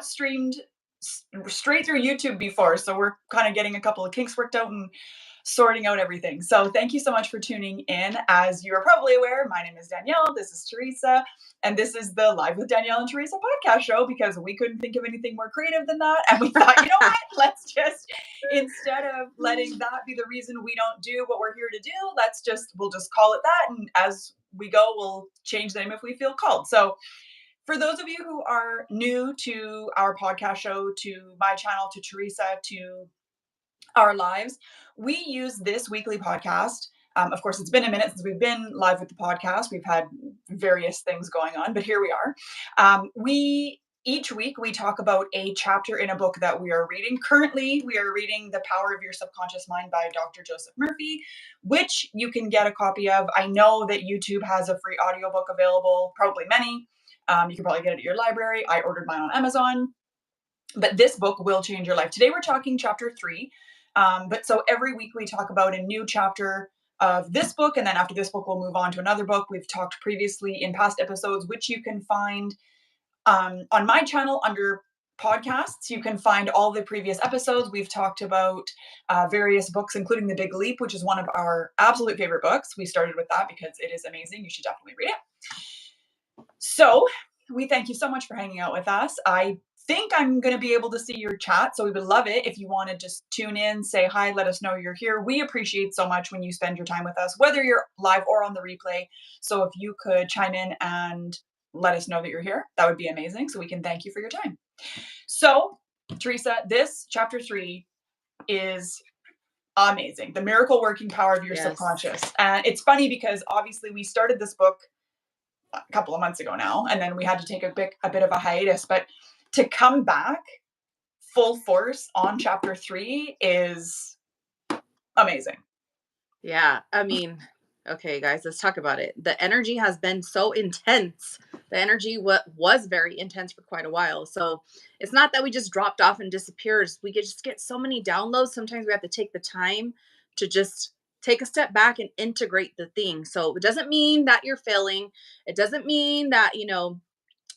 got streamed straight through YouTube before, so we're kind of getting a couple of kinks worked out and sorting out everything. So thank you so much for tuning in. As you are probably aware, my name is Danielle. This is Teresa. And this is the Live with Danielle and Teresa podcast show because we couldn't think of anything more creative than that. And we thought, you know what? Let's just, instead of letting that be the reason we don't do what we're here to do, we'll just call it that. And as we go, we'll change the name if we feel called. So for those of you who are new to our podcast show, to my channel, to Teresa, to our lives, we use this weekly podcast. Of course, it's been a minute since we've been live with the podcast. We've had various things going on, but here we are. Each week we talk about a chapter in a book that we are reading. Currently, we are reading The Power of Your Subconscious Mind by Dr. Joseph Murphy, which you can get a copy of. I know that YouTube has a free audiobook available, probably many. You can probably get it at your library. I ordered mine on Amazon. But this book will change your life. Today we're talking chapter 3. But so every week we talk about a new chapter of this book. And then after this book, we'll move on to another book. We've talked previously in past episodes, which you can find on my channel under podcasts. You can find all the previous episodes. We've talked about various books, including The Big Leap, which is one of our absolute favorite books. We started with that because it is amazing. You should definitely read it. So we thank you so much for hanging out with us. I think I'm going to be able to see your chat, so we would love it if you want to just tune in, say hi, let us know you're here. We appreciate so much when you spend your time with us, whether you're live or on the replay. So if you could chime in and let us know that you're here, that would be amazing, so we can thank you for your time. So Teresa, this chapter 3 is amazing. The miracle working power of your subconscious. And it's funny because obviously we started this book a couple of months ago now, and then we had to take a bit of a hiatus, but to come back full force on chapter 3 is amazing. Yeah. I mean, okay, guys, let's talk about it. The energy has been so intense. The energy was very intense for quite a while. So it's not that we just dropped off and disappeared. We just get so many downloads. Sometimes we have to take the time to just take a step back and integrate the thing. So it doesn't mean that you're failing. It doesn't mean that,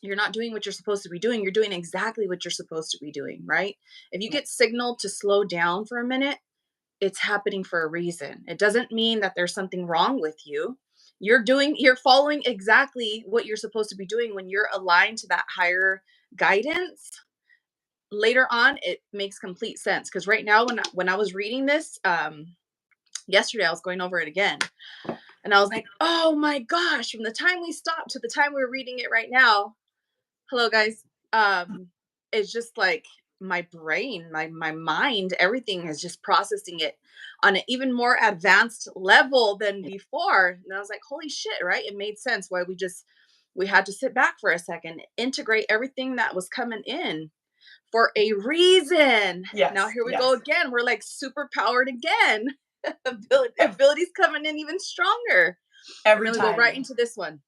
you're not doing what you're supposed to be doing. You're doing exactly what you're supposed to be doing, right? If you get signaled to slow down for a minute, it's happening for a reason. It doesn't mean that there's something wrong with you. You're following exactly what you're supposed to be doing when you're aligned to that higher guidance. Later on, it makes complete sense. Because right now, when I was reading this, yesterday, I was going over it again. And I was like, oh my gosh, from the time we stopped to the time we're reading it right now. Hello, guys. It's just like my brain, my mind, everything is just processing it on an even more advanced level than before. And I was like, holy shit, right? It made sense why we had to sit back for a second, integrate everything that was coming in for a reason. Yes, now here we go again. We're like super powered again. Abilities coming in even stronger. Every time. We go right into this one.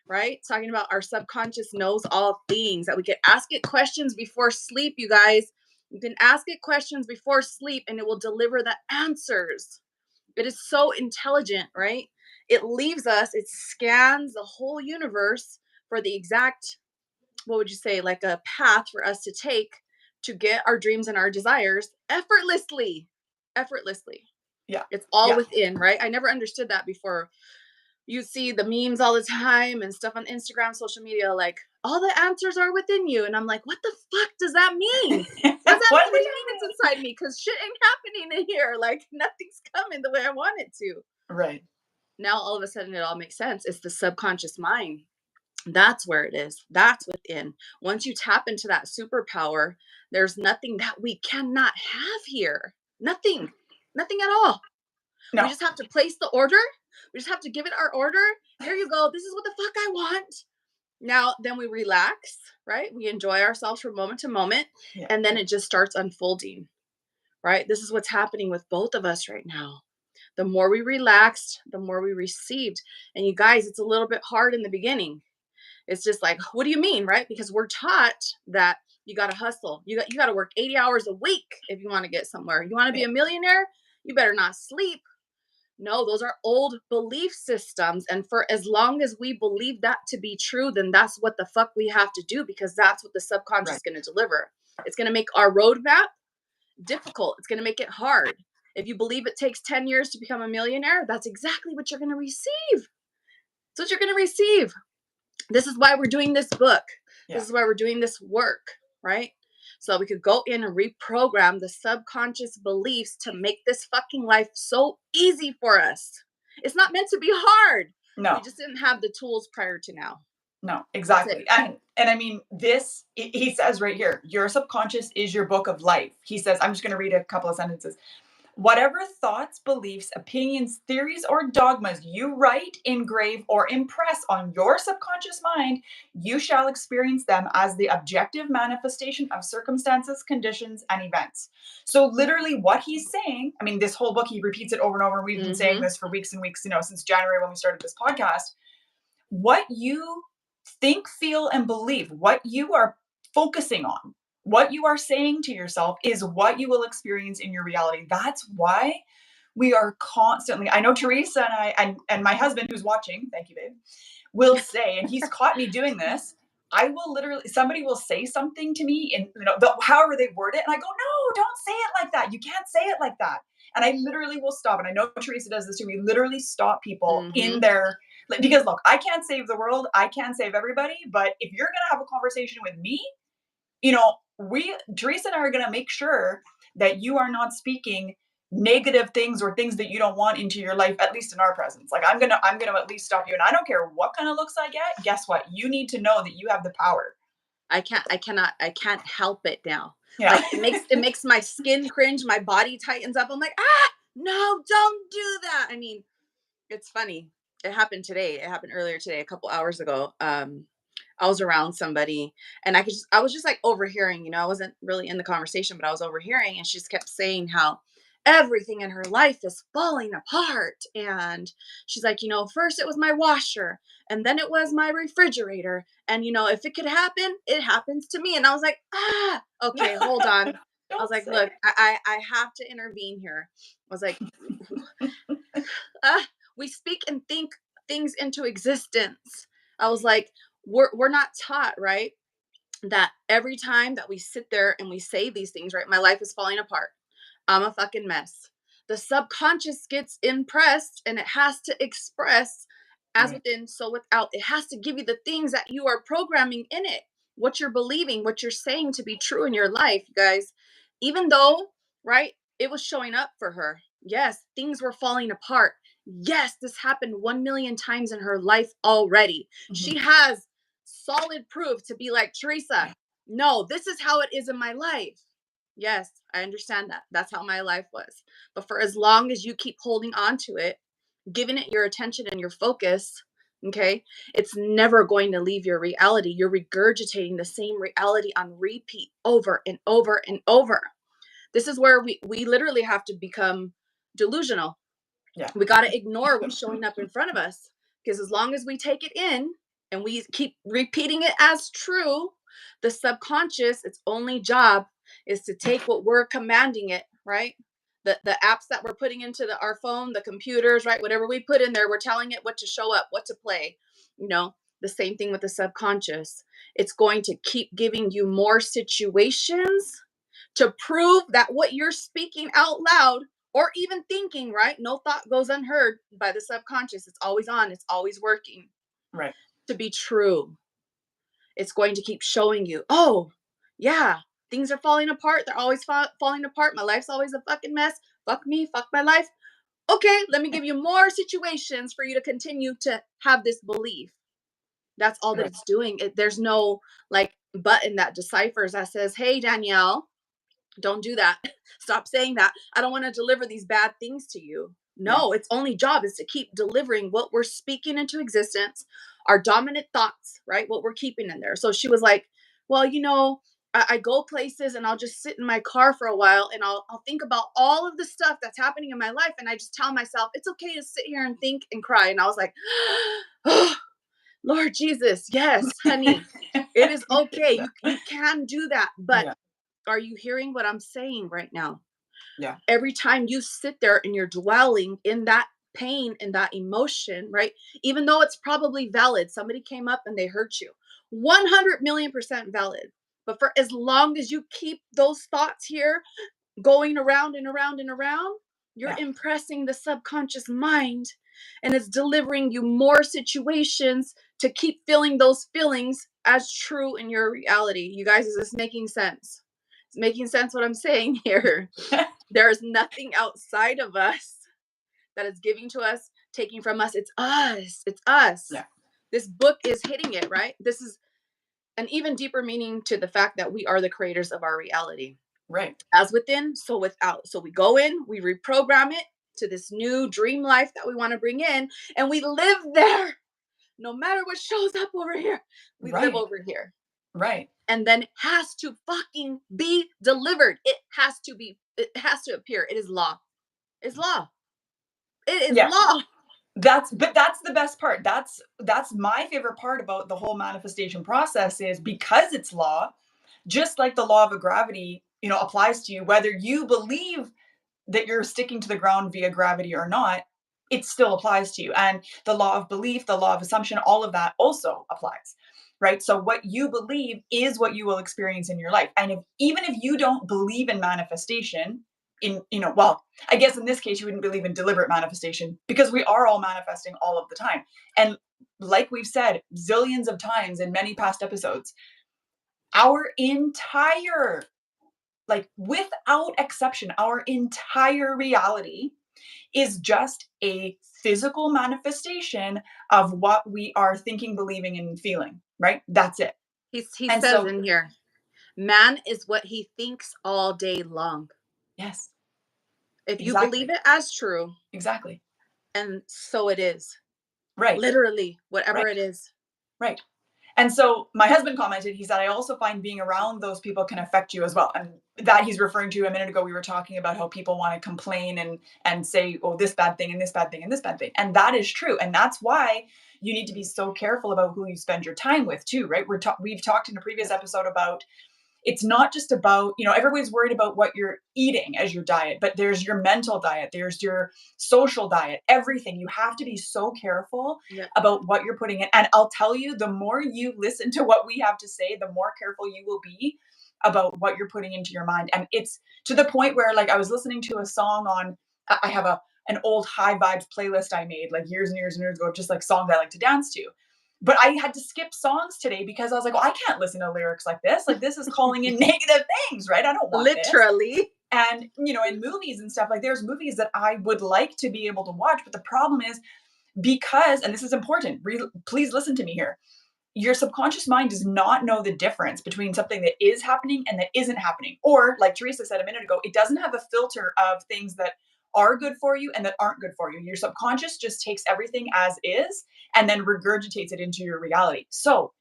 Right? Talking about our subconscious knows all things, that we can ask it questions before sleep, you guys. You can ask it questions before sleep and it will deliver the answers. It is so intelligent, right? It scans the whole universe for the exact, what would you say, like a path for us to take to get our dreams and our desires effortlessly. Yeah. It's all within, right? I never understood that before. You see the memes all the time and stuff on Instagram, social media, like all the answers are within you. And I'm like, what the fuck does that mean? What do you mean it's inside me? Because shit ain't happening in here. Like nothing's coming the way I want it to. Right. Now all of a sudden it all makes sense. It's the subconscious mind. That's where it is. That's within. Once you tap into that superpower, there's nothing that we cannot have here. Nothing at all. No. We just have to place the order. We just have to give it our order. Here you go. This is what the fuck I want. Now, then we relax, right? We enjoy ourselves from moment to moment. Yeah. And then it just starts unfolding, right? This is what's happening with both of us right now. The more we relaxed, the more we received. And you guys, it's a little bit hard in the beginning. It's just like, what do you mean, right? Because we're taught that you got to hustle. You got to work 80 hours a week if you want to get somewhere. You want to be a millionaire? You better not sleep. No, those are old belief systems. And for as long as we believe that to be true, then that's what the fuck we have to do, because that's what the subconscious Right. is going to deliver. It's going to make our roadmap difficult. It's going to make it hard. If you believe it takes 10 years to become a millionaire, that's exactly what you're going to receive. That's what you're going to receive. This is why we're doing this book. Yeah. This is why we're doing this work, right? So we could go in and reprogram the subconscious beliefs to make this fucking life so easy for us. It's not meant to be hard. No. We just didn't have the tools prior to now. No, exactly. And I mean, this, he says right here, your subconscious is your book of life. He says, I'm just going to read a couple of sentences. Whatever thoughts, beliefs, opinions, theories, or dogmas you write, engrave, or impress on your subconscious mind, you shall experience them as the objective manifestation of circumstances, conditions, and events. So literally what he's saying, I mean, this whole book, he repeats it over and over. And we've been saying this for weeks and weeks, since January when we started this podcast. What you think, feel, and believe, what you are focusing on, what you are saying to yourself is what you will experience in your reality. That's why we are constantly, I know Teresa and I, and my husband who's watching, thank you, babe, will say, and he's caught me doing this. I will literally, somebody will say something to me in, however they word it. And I go, no, don't say it like that. You can't say it like that. And I literally will stop. And I know Teresa does this too. We literally stop people in their, because look, I can't save the world. I can't save everybody. But if you're going to have a conversation with me, Teresa and I are going to make sure that you are not speaking negative things or things that you don't want into your life, at least in our presence. Like I'm going to at least stop you. And I don't care what kind of looks I get. Guess what? You need to know that you have the power. I can't help it now. Yeah. Like it makes my skin cringe. My body tightens up. I'm like, no, don't do that. I mean, it's funny. It happened today. It happened earlier today, a couple hours ago. I was around somebody and I was just like overhearing, I wasn't really in the conversation, but I was overhearing, and she just kept saying how everything in her life is falling apart. And she's like, first it was my washer, and then it was my refrigerator. And, if it could happen, it happens to me. And I was like, okay, hold on. I was like, look, I have to intervene here. I was like, we speak and think things into existence. I was like, we're not taught, right, that every time that we sit there and we say these things, right, my life is falling apart, I'm a fucking mess. The subconscious gets impressed and it has to express as within, so without. It has to give you the things that you are programming in it, what you're believing, what you're saying to be true in your life, you guys. Even though, right, it was showing up for her. Yes, things were falling apart. Yes, this happened 1 million times in her life already. She has solid proof to be like, Teresa, no, this is how it is in my life. Yes, I understand that. That's how my life was. But for as long as you keep holding on to it, giving it your attention and your focus, okay, it's never going to leave your reality. You're regurgitating the same reality on repeat over and over and over. This is where we literally have to become delusional. Yeah. We got to ignore what's showing up in front of us, because as long as we take it in and we keep repeating it as true, the subconscious, its only job is to take what we're commanding it, right? The apps that we're putting into our phone, the computers, right? Whatever we put in there, we're telling it what to show up, what to play. The same thing with the subconscious. It's going to keep giving you more situations to prove that what you're speaking out loud or even thinking, right? No thought goes unheard by the subconscious. It's always on. It's always working. Right. To be true. It's going to keep showing you, oh, yeah, things are falling apart. They're always falling apart. My life's always a fucking mess. Fuck me. Fuck my life. Okay, let me give you more situations for you to continue to have this belief. That's all that it's doing. There's no button that deciphers that says, hey, Danielle, don't do that. Stop saying that. I don't want to deliver these bad things to you. No, its only job is to keep delivering what we're speaking into existence, our dominant thoughts, right? What we're keeping in there. So she was like, well, I go places and I'll just sit in my car for a while and I'll think about all of the stuff that's happening in my life. And I just tell myself, it's okay to sit here and think and cry. And I was like, oh, Lord Jesus, yes, honey, it is okay. You can do that. But are you hearing what I'm saying right now? Yeah. Every time you sit there and you're dwelling in that pain and that emotion, right? Even though it's probably valid, somebody came up and they hurt you. 100 million% valid. But for as long as you keep those thoughts here going around and around and around, you're Yeah. impressing the subconscious mind and it's delivering you more situations to keep feeling those feelings as true in your reality. You guys, is this making sense? It's making sense what I'm saying here. There is nothing outside of us that is giving to us, taking from us. It's us. It's us. Yeah. This book is hitting it, right? This is an even deeper meaning to the fact that we are the creators of our reality. Right. As within, so without. So we go in, we reprogram it to this new dream life that we want to bring in, and we live there. No matter what shows up over here, we live Right. over here. Right. And then it has to fucking be delivered. It has to appear. It is law. It's law. It is Yeah. law. That's the best part. That's my favorite part about the whole manifestation process is because it's law, just like the law of gravity, applies to you, whether you believe that you're sticking to the ground via gravity or not, it still applies to you. And the law of belief, the law of assumption, all of that also applies. Right? So what you believe is what you will experience in your life. And even if you don't believe in manifestation, well, I guess in this case you wouldn't believe in deliberate manifestation because we are all manifesting all of the time. And like we've said zillions of times in many past episodes, our entire, like without exception, our entire reality is just a physical manifestation of what we are thinking, believing, and feeling, right? That's it. He And says so, in here, man is what he thinks all day long. yes, If you believe exactly. it as true, Exactly. and so it is. Right. Literally, whatever Right. it is. Right. And so my husband commented, he said, I also find being around those people can affect you as well. And that he's referring to a minute ago, we were talking about how people want to complain and say, oh, this bad thing and this bad thing and this bad thing. And that is true. And that's why you need to be so careful about who you spend your time with too, right? We've talked in a previous episode about it's not just about, everybody's worried about what you're eating as your diet, but there's your mental diet, there's your social diet, everything. You have to be so careful Yeah. about what you're putting in. And I'll tell you, the more you listen to what we have to say, the more careful you will be about what you're putting into your mind. And it's to the point where, like, I was listening to a song on, I have an old high vibes playlist I made like years and years and years ago, just like songs I like to dance to. But I had to skip songs today because I was like, well, I can't listen to lyrics like this. Like, this is calling in negative things, right? I don't want this. Literally. And, in movies and stuff, like there's movies that I would like to be able to watch. But the problem is because, and this is important, please listen to me here. Your subconscious mind does not know the difference between something that is happening and that isn't happening. Or, like Teresa said a minute ago, it doesn't have a filter of things that are good for you and that aren't good for you. Your subconscious just takes everything as is and then regurgitates it into your reality. So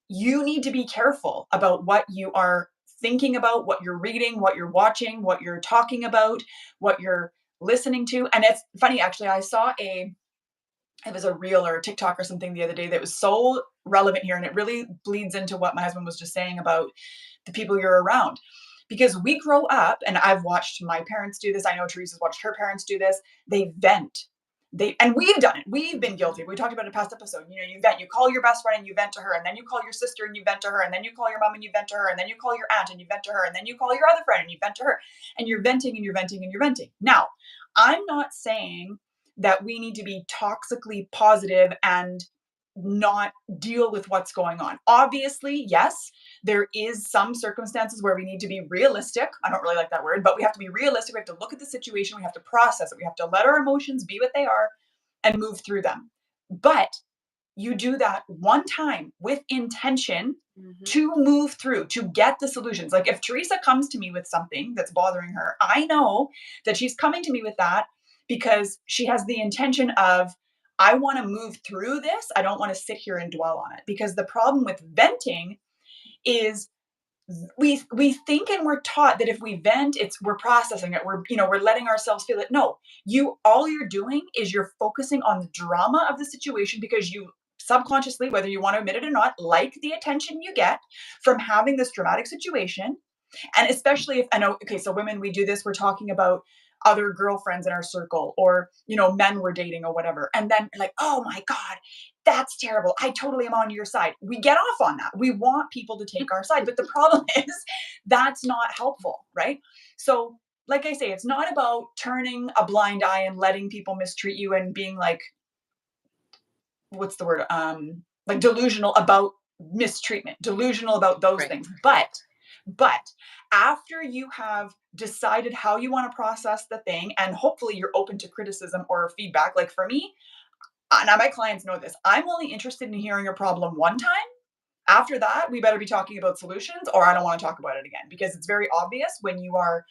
you need to be careful about what you are thinking about, what you're reading, what you're watching, what you're talking about, what you're listening to. And it's funny, actually, I saw it was a reel or a TikTok or something the other day that was so relevant here. And it really bleeds into what my husband was just saying about the people you're around. Because we grow up, and I've watched my parents do this. I know Teresa's watched her parents do this. They vent. And we've done it. We've been guilty. We talked about it in a past episode. You vent. You call your best friend and you vent to her, and then you call your sister and you vent to her, and then you call your mom and you vent to her, and then you call your aunt and you vent to her, and then you call your other friend and you vent to her, and you're venting and you're venting and you're venting. Now, I'm not saying that we need to be toxically positive and not deal with what's going on. Obviously, yes, there is some circumstances where we need to be realistic. I don't really like that word, but we have to be realistic. We have to look at the situation. We have to process it. We have to let our emotions be what they are and move through them. But you do that one time with intention to move through, to get the solutions. Like if Teresa comes to me with something that's bothering her, I know that she's coming to me with that because she has the intention of, I want to move through this. I don't want to sit here and dwell on it. Because the problem with venting is we think and we're taught that if we vent, we're processing it. We're letting ourselves feel it. No, all you're doing is you're focusing on the drama of the situation because you subconsciously, whether you want to admit it or not, like the attention you get from having this dramatic situation. And especially if I know, okay, so women, we do this. We're talking about other girlfriends in our circle, or, men we're dating or whatever. And then like, oh my God, that's terrible. I totally am on your side. We get off on that. We want people to take our side. But the problem is that's not helpful, right? So, like I say, it's not about turning a blind eye and letting people mistreat you and being like, what's the word? Like delusional about mistreatment, delusional about those Right. things. But after you have decided how you want to process the thing, and hopefully you're open to criticism or feedback, like for me, now my clients know this. I'm only interested in hearing your problem one time. After that, we better be talking about solutions, or I don't want to talk about it again, because it's very obvious when you are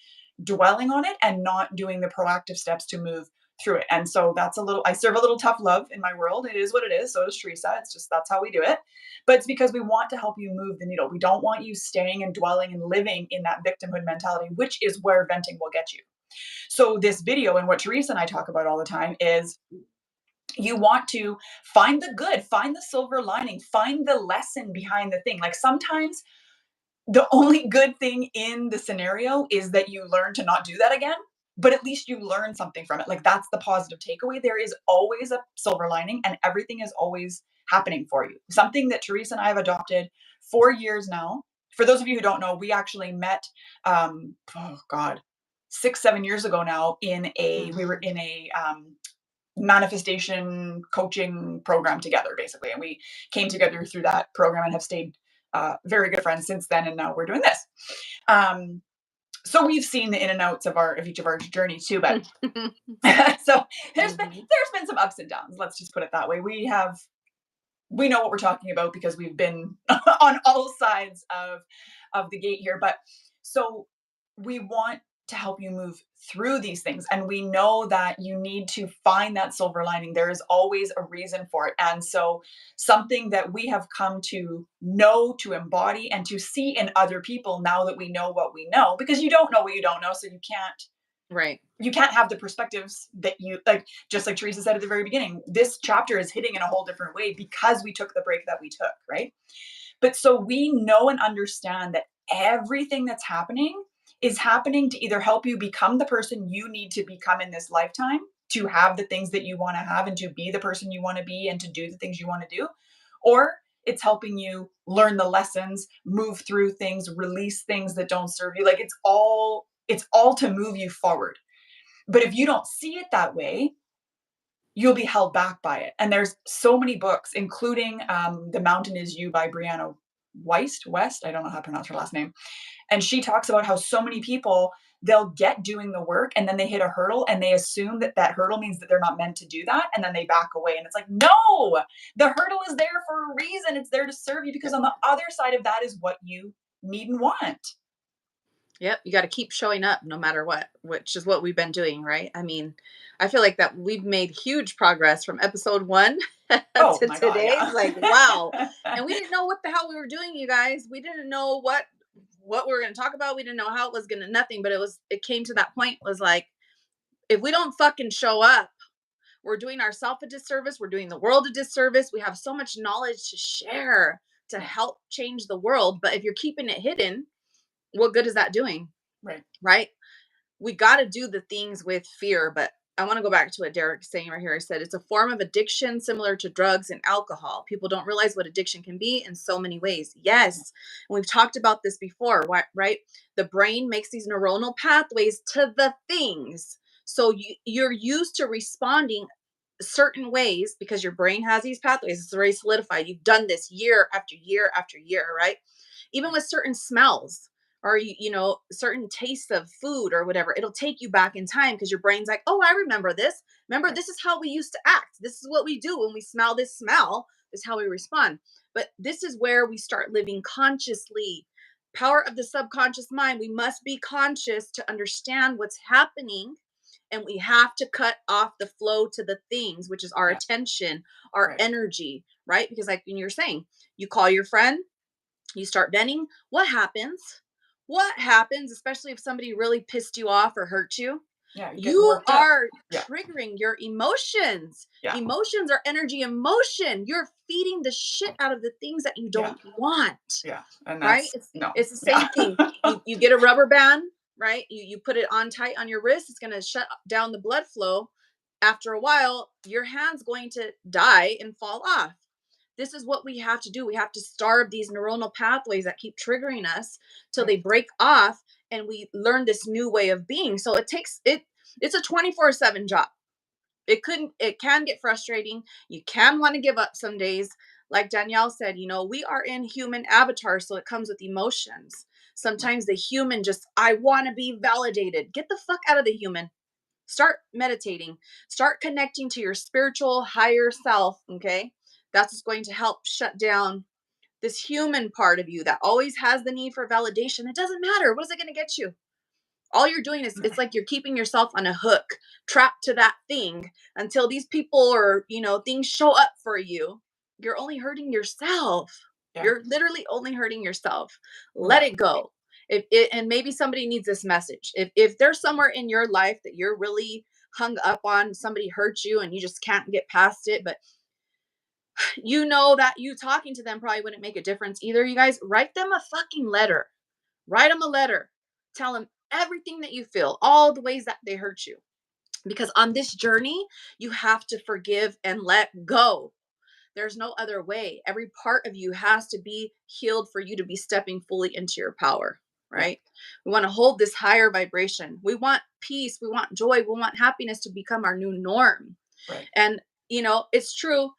dwelling on it and not doing the proactive steps to move through it. And so I serve a little tough love in my world. It is what it is. So does Teresa. It's just, that's how we do it. But it's because we want to help you move the needle. We don't want you staying and dwelling and living in that victimhood mentality, which is where venting will get you. So this video, and what Teresa and I talk about all the time, is you want to find the good, find the silver lining, find the lesson behind the thing. Like sometimes the only good thing in the scenario is that you learn to not do that again, but at least you learn something from it. Like that's the positive takeaway. There is always a silver lining, and everything is always happening for you. Something that Teresa and I have adopted for years now. For those of you who don't know, we actually met, oh God, 6-7 years ago now we were in a manifestation coaching program together, basically. And we came together through that program and have stayed very good friends since then. And now we're doing this. So we've seen the in and outs of each of our journeys too, but so there's been some ups and downs. Let's just put it that way. We know what we're talking about because we've been on all sides of the gate here. But so we want to help you move through these things. And we know that you need to find that silver lining. There is always a reason for it. And so something that we have come to know, to embody, and to see in other people now that we know what we know, because you don't know what you don't know. So you can't have the perspectives that you like, just like Teresa said at the very beginning, this chapter is hitting in a whole different way because we took the break that we took, right? But so we know and understand that everything that's happening is happening to either help you become the person you need to become in this lifetime, to have the things that you want to have and to be the person you want to be and to do the things you want to do, or it's helping you learn the lessons, move through things, release things that don't serve you. Like it's all to move you forward. But if you don't see it that way, you'll be held back by it. And there's so many books, including The Mountain Is You by Brianna West. I don't know how to pronounce her last name. And she talks about how so many people, they'll get doing the work and then they hit a hurdle and they assume that that hurdle means that they're not meant to do that. And then they back away. And it's like, no, the hurdle is there for a reason. It's there to serve you, because on the other side of that is what you need and want. Yep, you got to keep showing up no matter what, which is what we've been doing, right? I mean, I feel like that we've made huge progress from episode 1 to today. God, yeah. Like, wow. And we didn't know what the hell we were doing, you guys. We didn't know what we were going to talk about. We didn't know how it was going to nothing, but it came to that point, was like, if we don't fucking show up, we're doing ourselves a disservice. We're doing the world a disservice. We have so much knowledge to share to help change the world. But if you're keeping it hidden, what good is that doing? Right. We got to do the things with fear. But I want to go back to what Derek's saying right here. I said it's a form of addiction similar to drugs and alcohol. People don't realize what addiction can be in so many ways. Yes. And we've talked about this before, right? The brain makes these neuronal pathways to the things. So you're used to responding certain ways because your brain has these pathways. It's already solidified. You've done this year after year after year, right? Even with certain smells, or certain tastes of food or whatever, it'll take you back in time because your brain's like, oh, I remember this. Remember, this is how we used to act. This is what we do when we smell this smell. This is how we respond. But this is where we start living consciously. Power of the subconscious mind. We must be conscious to understand what's happening, and we have to cut off the flow to the things, which is our attention, our energy, right? Because like when you're saying, you call your friend, you start venting. What happens, especially if somebody really pissed you off or hurt you? You are triggering your emotions. Emotions are energy in motion. You're feeding the shit out of the things that you don't want. Yeah. And right? It's the same thing. You get a rubber band, right? You put it on tight on your wrist, it's going to shut down the blood flow. After a while, your hand's going to die and fall off. This is what we have to do. We have to starve these neuronal pathways that keep triggering us till they break off and we learn this new way of being. So it's a 24/7 job. It can get frustrating. You can want to give up some days. Like Danielle said, we are in human avatars, so it comes with emotions. Sometimes the human just, I want to be validated. Get the fuck out of the human. Start meditating. Start connecting to your spiritual higher self, okay? That's what's going to help shut down this human part of you that always has the need for validation. It doesn't matter. What is it going to get you? All you're doing is, it's like you're keeping yourself on a hook, trapped to that thing until these people or, things show up for you. You're only hurting yourself. Yeah. You're literally only hurting yourself. Let it go. And maybe somebody needs this message. If there's somewhere in your life that you're really hung up on, somebody hurt you and you just can't get past it, but that you talking to them probably wouldn't make a difference either. You guys, write them a fucking letter. Write them a letter. Tell them everything that you feel, all the ways that they hurt you. Because on this journey, you have to forgive and let go. There's no other way. Every part of you has to be healed for you to be stepping fully into your power, right? We want to hold this higher vibration. We want peace. We want joy. We want happiness to become our new norm. Right. And, it's true.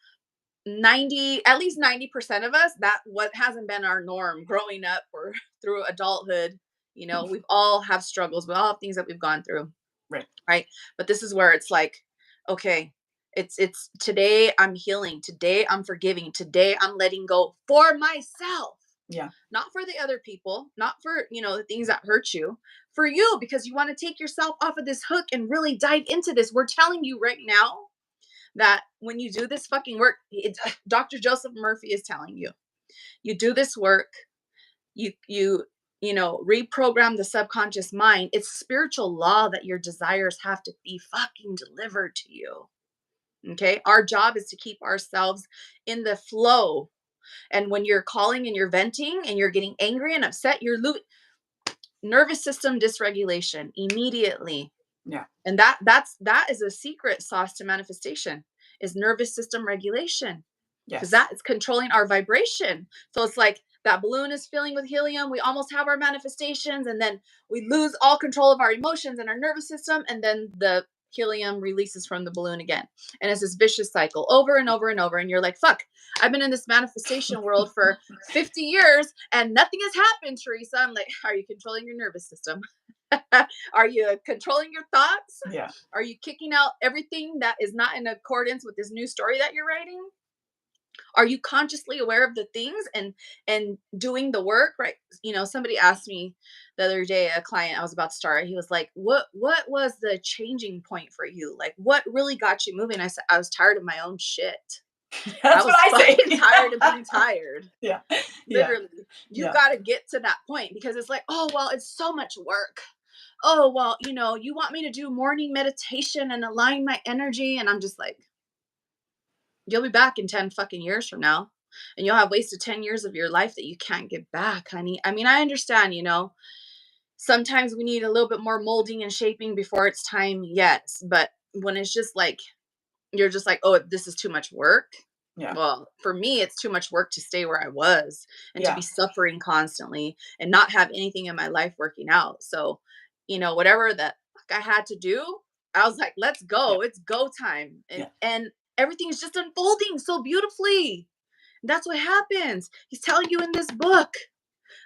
At least 90% of us, that what hasn't been our norm growing up or through adulthood. We've all have struggles. We all have things that we've gone through. Right. But this is where it's like, okay, it's today I'm healing. Today I'm forgiving. Today I'm letting go for myself. Yeah. Not for the other people, not for, the things that hurt you, for you, because you want to take yourself off of this hook and really dive into this. We're telling you right now that when you do this fucking work, Dr. Joseph Murphy is telling you, you do this work, you reprogram the subconscious mind. It's spiritual law that your desires have to be fucking delivered to you. Okay. Our job is to keep ourselves in the flow. And when you're calling and you're venting and you're getting angry and upset, you're nervous system dysregulation immediately. Yeah. And that is a secret sauce to manifestation, is nervous system regulation. Because that is controlling our vibration. So it's like that balloon is filling with helium. We almost have our manifestations, and then we lose all control of our emotions and our nervous system, and then the helium releases from the balloon again. And it's this vicious cycle over and over and over. And you're like, fuck, I've been in this manifestation world for 50 years and nothing has happened, Teresa. I'm like, are you controlling your nervous system? Are you controlling your thoughts? Yeah. Are you kicking out everything that is not in accordance with this new story that you're writing? Are you consciously aware of the things and doing the work, right? Somebody asked me the other day, a client I was about to start, he was like, what was the changing point for you? Like, what really got you moving? I said, I was tired of my own shit. That's what I say. Tired of being tired. Yeah. Literally. You got to get to that point, because it's like, oh, well, it's so much work. Oh, well, you want me to do morning meditation and align my energy. And I'm just like, you'll be back in 10 fucking years from now, and you'll have wasted 10 years of your life that you can't get back, honey. I mean, I understand, sometimes we need a little bit more molding and shaping before it's time. Yes. But when it's just like, you're just like, oh, this is too much work. Yeah. Well, for me, it's too much work to stay where I was and to be suffering constantly and not have anything in my life working out. So, whatever that I had to do, I was like, let's go. It's go time. And everything is just unfolding so beautifully. That's what happens. He's telling you in this book,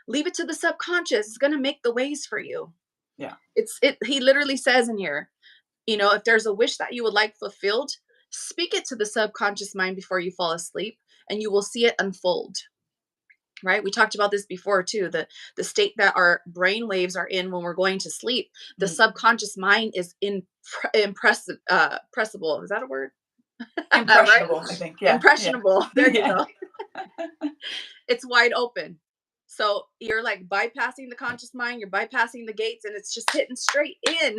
leave it to the subconscious. It's going to make the ways for you. Yeah. He literally says in here, if there's a wish that you would like fulfilled, speak it to the subconscious mind before you fall asleep, and you will see it unfold. Right? We talked about this before too. The state that our brain waves are in when we're going to sleep, the subconscious mind is impressible. Is that a word? Impressionable, right? I think. Yeah. Impressionable. Yeah. There you go. It's wide open. So you're like bypassing the conscious mind, you're bypassing the gates, and it's just hitting straight in.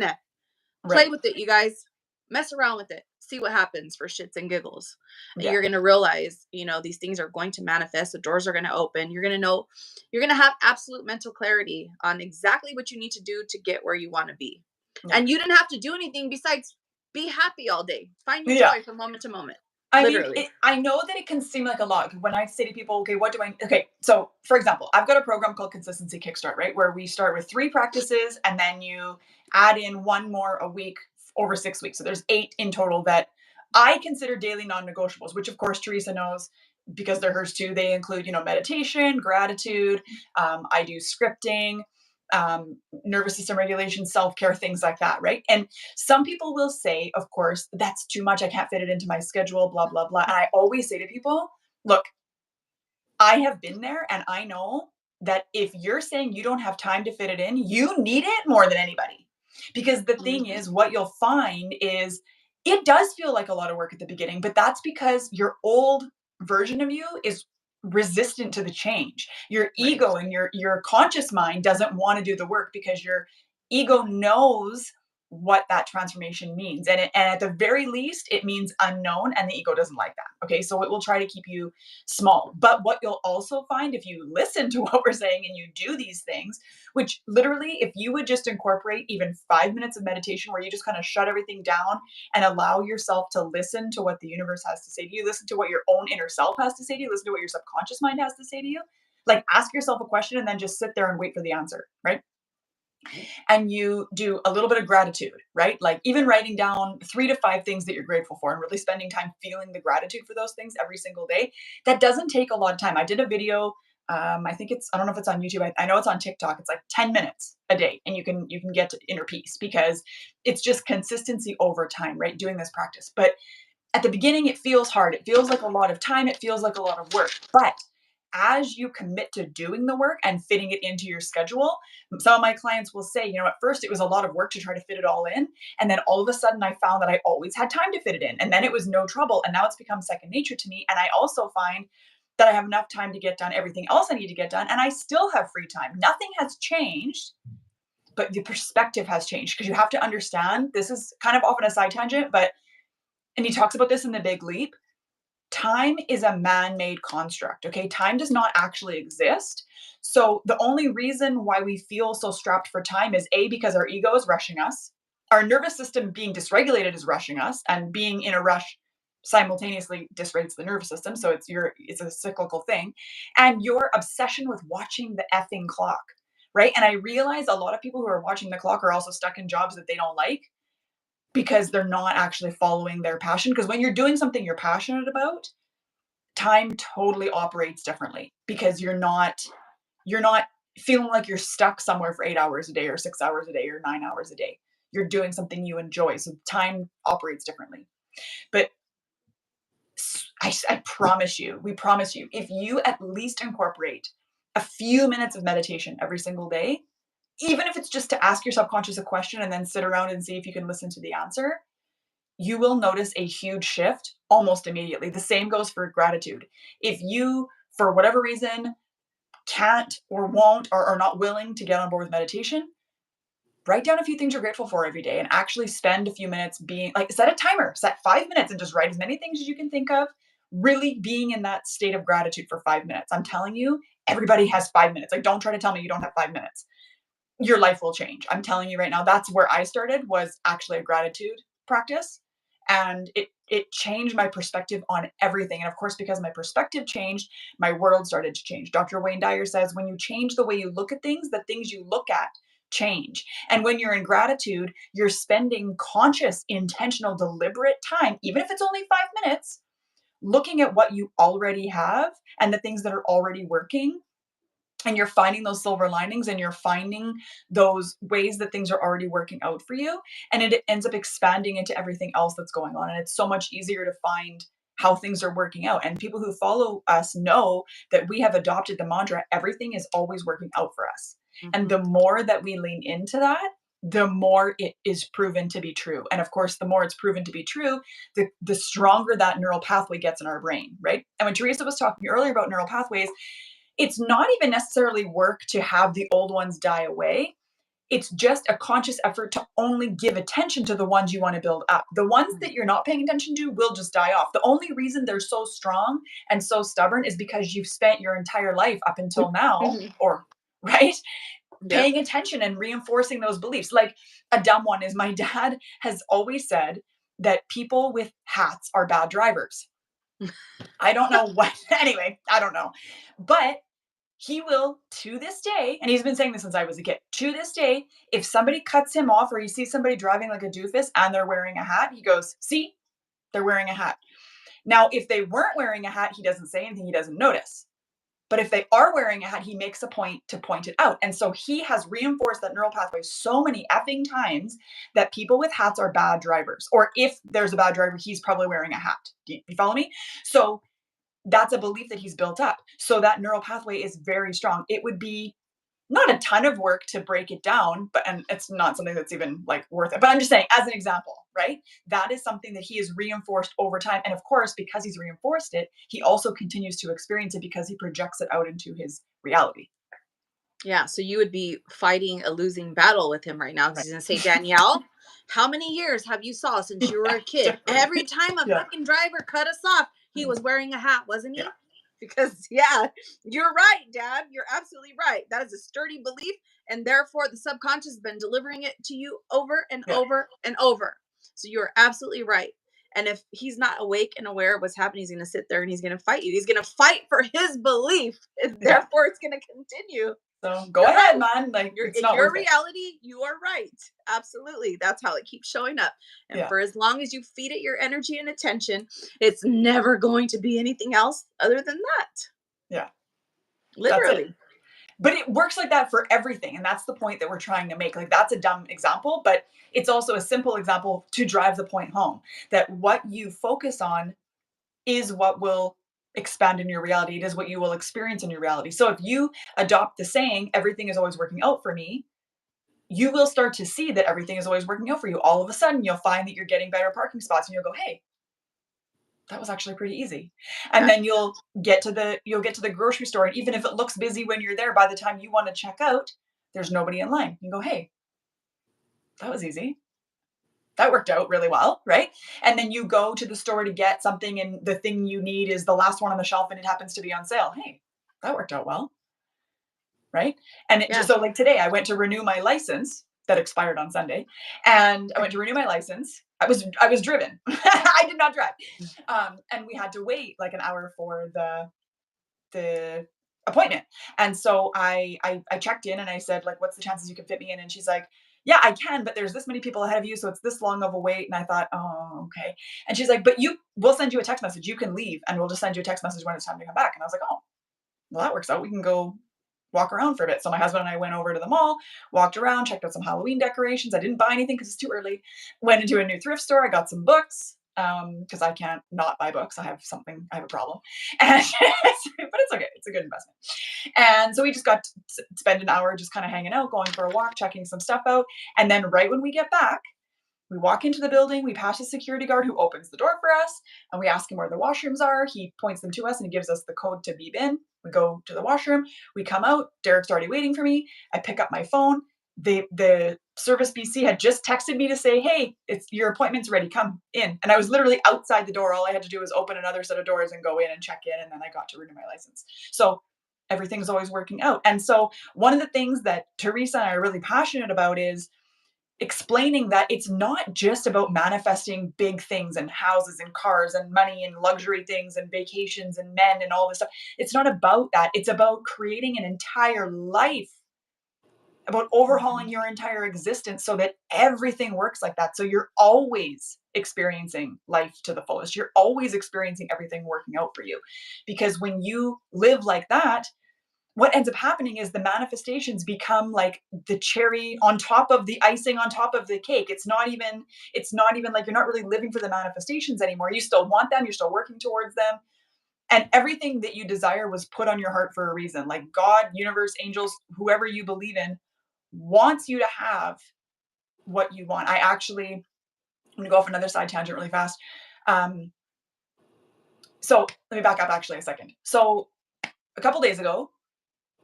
Play with it, you guys. Mess around with it. See what happens for shits and giggles. And Yeah. you're going to realize, these things are going to manifest. The doors are going to open. You're going to know, you're going to have absolute mental clarity on exactly what you need to do to get where you want to be. Yeah. And you didn't have to do anything besides be happy all day. Find your Yeah. joy from moment to moment. I mean, Literally. I know that it can seem like a lot when I say to people, okay, okay, so for example, I've got a program called Consistency Kickstart, right? Where we start with 3 practices and then you add in 1 more a week over 6 weeks. So there's 8 in total that I consider daily non-negotiables, which of course Teresa knows because they're hers too. They include, meditation, gratitude. I do scripting, nervous system regulation, self-care, things like that, right? And some people will say, of course, that's too much. I can't fit it into my schedule, blah, blah, blah. And I always say to people, look, I have been there and I know that if you're saying you don't have time to fit it in, you need it more than anybody. Because the thing Mhm. is, what you'll find is it does feel like a lot of work at the beginning, but that's because your old version of you is resistant to the change. Your Right. ego and your conscious mind doesn't want to do the work because your ego knows what that transformation means. And at the very least, it means unknown, and the ego doesn't like that. Okay. So it will try to keep you small. But what you'll also find if you listen to what we're saying and you do these things, which literally, if you would just incorporate even 5 minutes of meditation where you just kind of shut everything down and allow yourself to listen to what the universe has to say to you, listen to what your own inner self has to say to you, listen to what your subconscious mind has to say to you, like ask yourself a question and then just sit there and wait for the answer, right? And you do a little bit of gratitude, right? Like even writing down 3 to 5 things that you're grateful for and really spending time feeling the gratitude for those things every single day. That doesn't take a lot of time. I did a video. I don't know if it's on YouTube. I know it's on TikTok. It's like 10 minutes a day, and you can get to inner peace because it's just consistency over time, right? Doing this practice. But at the beginning, it feels hard. It feels like a lot of time. It feels like a lot of work. But as you commit to doing the work and fitting it into your schedule, some of my clients will say, at first it was a lot of work to try to fit it all in. And then all of a sudden I found that I always had time to fit it in. And then it was no trouble. And now it's become second nature to me. And I also find that I have enough time to get done everything else I need to get done. And I still have free time. Nothing has changed, but the perspective has changed because you have to understand this is kind of often a side tangent, and he talks about this in The Big Leap. Time is a man-made construct, okay? Time does not actually exist. So the only reason why we feel so strapped for time is A, because our ego is rushing us. Our nervous system being dysregulated is rushing us, and being in a rush simultaneously dysregulates the nervous system. So it's a cyclical thing. And your obsession with watching the effing clock, right? And I realize a lot of people who are watching the clock are also stuck in jobs that they don't like because they're not actually following their passion. Because when you're doing something you're passionate about, time totally operates differently because you're not feeling like you're stuck somewhere for 8 hours a day or 6 hours a day or 9 hours a day. You're doing something you enjoy. So time operates differently. But I promise you, we promise you, if you at least incorporate a few minutes of meditation every single day, even if it's just to ask your subconscious a question and then sit around and see if you can listen to the answer, you will notice a huge shift almost immediately. The same goes for gratitude. If you, for whatever reason, can't or won't or are not willing to get on board with meditation, write down a few things you're grateful for every day and actually spend a few minutes being like, set a timer, set 5 minutes and just write as many things as you can think of, really being in that state of gratitude for 5 minutes. I'm telling you, everybody has 5 minutes. Like, don't try to tell me you don't have 5 minutes. Your life will change. I'm telling you right now, that's where I started, was actually a gratitude practice. And it changed my perspective on everything. And of course, because my perspective changed, my world started to change. Dr. Wayne Dyer says, when you change the way you look at things, the things you look at change. And when you're in gratitude, you're spending conscious, intentional, deliberate time, even if it's only 5 minutes, looking at what you already have and the things that are already working, and you're finding those silver linings and you're finding those ways that things are already working out for you, and it ends up expanding into everything else that's going on, and it's so much easier to find how things are working out. And people who follow us know that we have adopted the mantra, everything is always working out for us. And Mhm. the more that we lean into that, the more it is proven to be true. And of course, the more it's proven to be true, the stronger that neural pathway gets in our brain, right? And when Teresa was talking earlier about neural pathways, it's not even necessarily work to have the old ones die away. It's just a conscious effort to only give attention to the ones you want to build up. The ones that you're not paying attention to will just die off. The only reason they're so strong and so stubborn is because you've spent your entire life up until now, Mhm. or right, Yep. paying attention and reinforcing those beliefs. Like a dumb one is my dad has always said that people with hats are bad drivers. I don't know what, anyway, I don't know. But he will, to this day, and he's been saying this since I was a kid, to this day, if somebody cuts him off or he sees somebody driving like a doofus and they're wearing a hat, he goes, see, they're wearing a hat. Now, if they weren't wearing a hat, he doesn't say anything, he doesn't notice. But if they are wearing a hat, he makes a point to point it out. And so he has reinforced that neural pathway so many effing times that people with hats are bad drivers. Or if there's a bad driver, he's probably wearing a hat. Do you follow me? So that's a belief that he's built up. So that neural pathway is very strong. It would be not a ton of work to break it down, but and it's not something that's even like worth it. But I'm just saying, as an example, right? That is something that he has reinforced over time. And of course, because he's reinforced it, he also continues to experience it because he projects it out into his reality. Yeah, so you would be fighting a losing battle with him right now because Right. he's gonna say, Danielle, how many years have you saw since you were Yeah, a kid? Every totally. time a Yeah. fucking driver cut us off, he was wearing a hat, wasn't Yeah. he? Because yeah, you're right, Dad. You're absolutely right. That is a sturdy belief, and therefore the subconscious has been delivering it to you over and Yeah. over and over. So you're absolutely right. And if he's not awake and aware of what's happening, he's gonna sit there and he's gonna fight you. He's gonna fight for his belief, and Yeah. therefore it's gonna continue. So go You're ahead, right. man. Like You're it's in not your worth it. reality, you are right. Absolutely. That's how it keeps showing up. And Yeah. for as long as you feed it your energy and attention, it's never going to be anything else other than that. Yeah. That's it. Literally. But it works like that for everything. And that's the point that we're trying to make. Like, that's a dumb example, but it's also a simple example to drive the point home that what you focus on is what will expand in your reality. It is what you will experience in your reality. So if you adopt the saying, everything is always working out for me, you will start to see that everything is always working out for you. All of a sudden, you'll find that you're getting better parking spots and you'll go, hey, that was actually pretty easy. And Yeah. then you'll get to the grocery store. And even if it looks busy when you're there, by the time you want to check out, there's nobody in line. You go, hey, that was easy. That worked out really well, right? And then you go to the store to get something, and the thing you need is the last one on the shelf and it happens to be on sale. Hey, that worked out well, right? And it just Yeah. so like today, I went to renew my license that expired on Sunday, and I went to renew my license. I was driven. I did not drive, and we had to wait like an hour for the appointment. And so I checked in and I said, like, what's the chances you can fit me in? And she's like, yeah, I can, but there's this many people ahead of you, so it's this long of a wait. And I thought, oh, okay. And she's like, but we'll send you a text message. You can leave and we'll just send you a text message when it's time to come back. And I was like, oh, well, that works out. We can go walk around for a bit. So my husband and I went over to the mall, walked around, checked out some Halloween decorations. I didn't buy anything because it's too early. Went into a new thrift store. I got some books because I can't not buy books. I have a problem. And but it's okay. It's a good investment. And so we just got to spend an hour just kind of hanging out, going for a walk, checking some stuff out. And then right when we get back, we walk into the building, we pass a security guard who opens the door for us, and we ask him where the washrooms are. He points them to us and he gives us the code to beep in. We go to the washroom, we come out, Derek's already waiting for me. I pick up my phone. The service BC had just texted me to say, hey, it's your appointment's ready, come in. And I was literally outside the door. All I had to do was open another set of doors and go in and check in, and then I got to renew my license. So everything's always working out. And so one of the things that Teresa and I are really passionate about is explaining that it's not just about manifesting big things and houses and cars and money and luxury things and vacations and men and all this stuff. It's not about that. It's about creating an entire life, about overhauling your entire existence so that everything works like that. So you're always experiencing life to the fullest. You're always experiencing everything working out for you. Because when you live like that, what ends up happening is the manifestations become like the cherry on top of the icing on top of the cake. It's not even like you're not really living for the manifestations anymore. You still want them, you're still working towards them. And everything that you desire was put on your heart for a reason. Like God, universe, angels, whoever you believe in wants you to have what you want. I'm gonna go off another side tangent really fast. Um, so let me back up actually a second. So a couple days ago,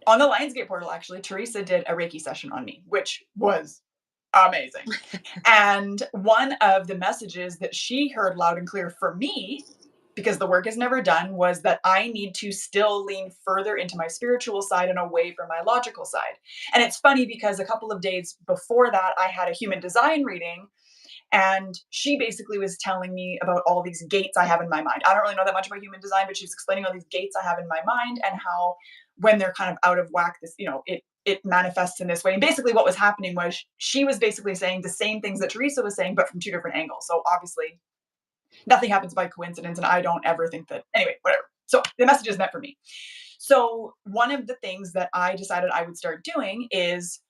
On the Lionsgate portal, actually, Teresa did a Reiki session on me, which was amazing. And one of the messages that she heard loud and clear for me, because the work is never done, was that I need to still lean further into my spiritual side and away from my logical side. And it's funny because a couple of days before that, I had a human design reading, and she basically was telling me about all these gates I have in my mind. I don't really know that much about human design, but she's explaining all these gates I have in my mind and how when they're kind of out of whack, this, it manifests in this way. And basically what was happening was she was basically saying the same things that Teresa was saying, but from two different angles. So obviously nothing happens by coincidence. And I don't ever think that, anyway, whatever. So the message is meant for me. So one of the things that I decided I would start doing is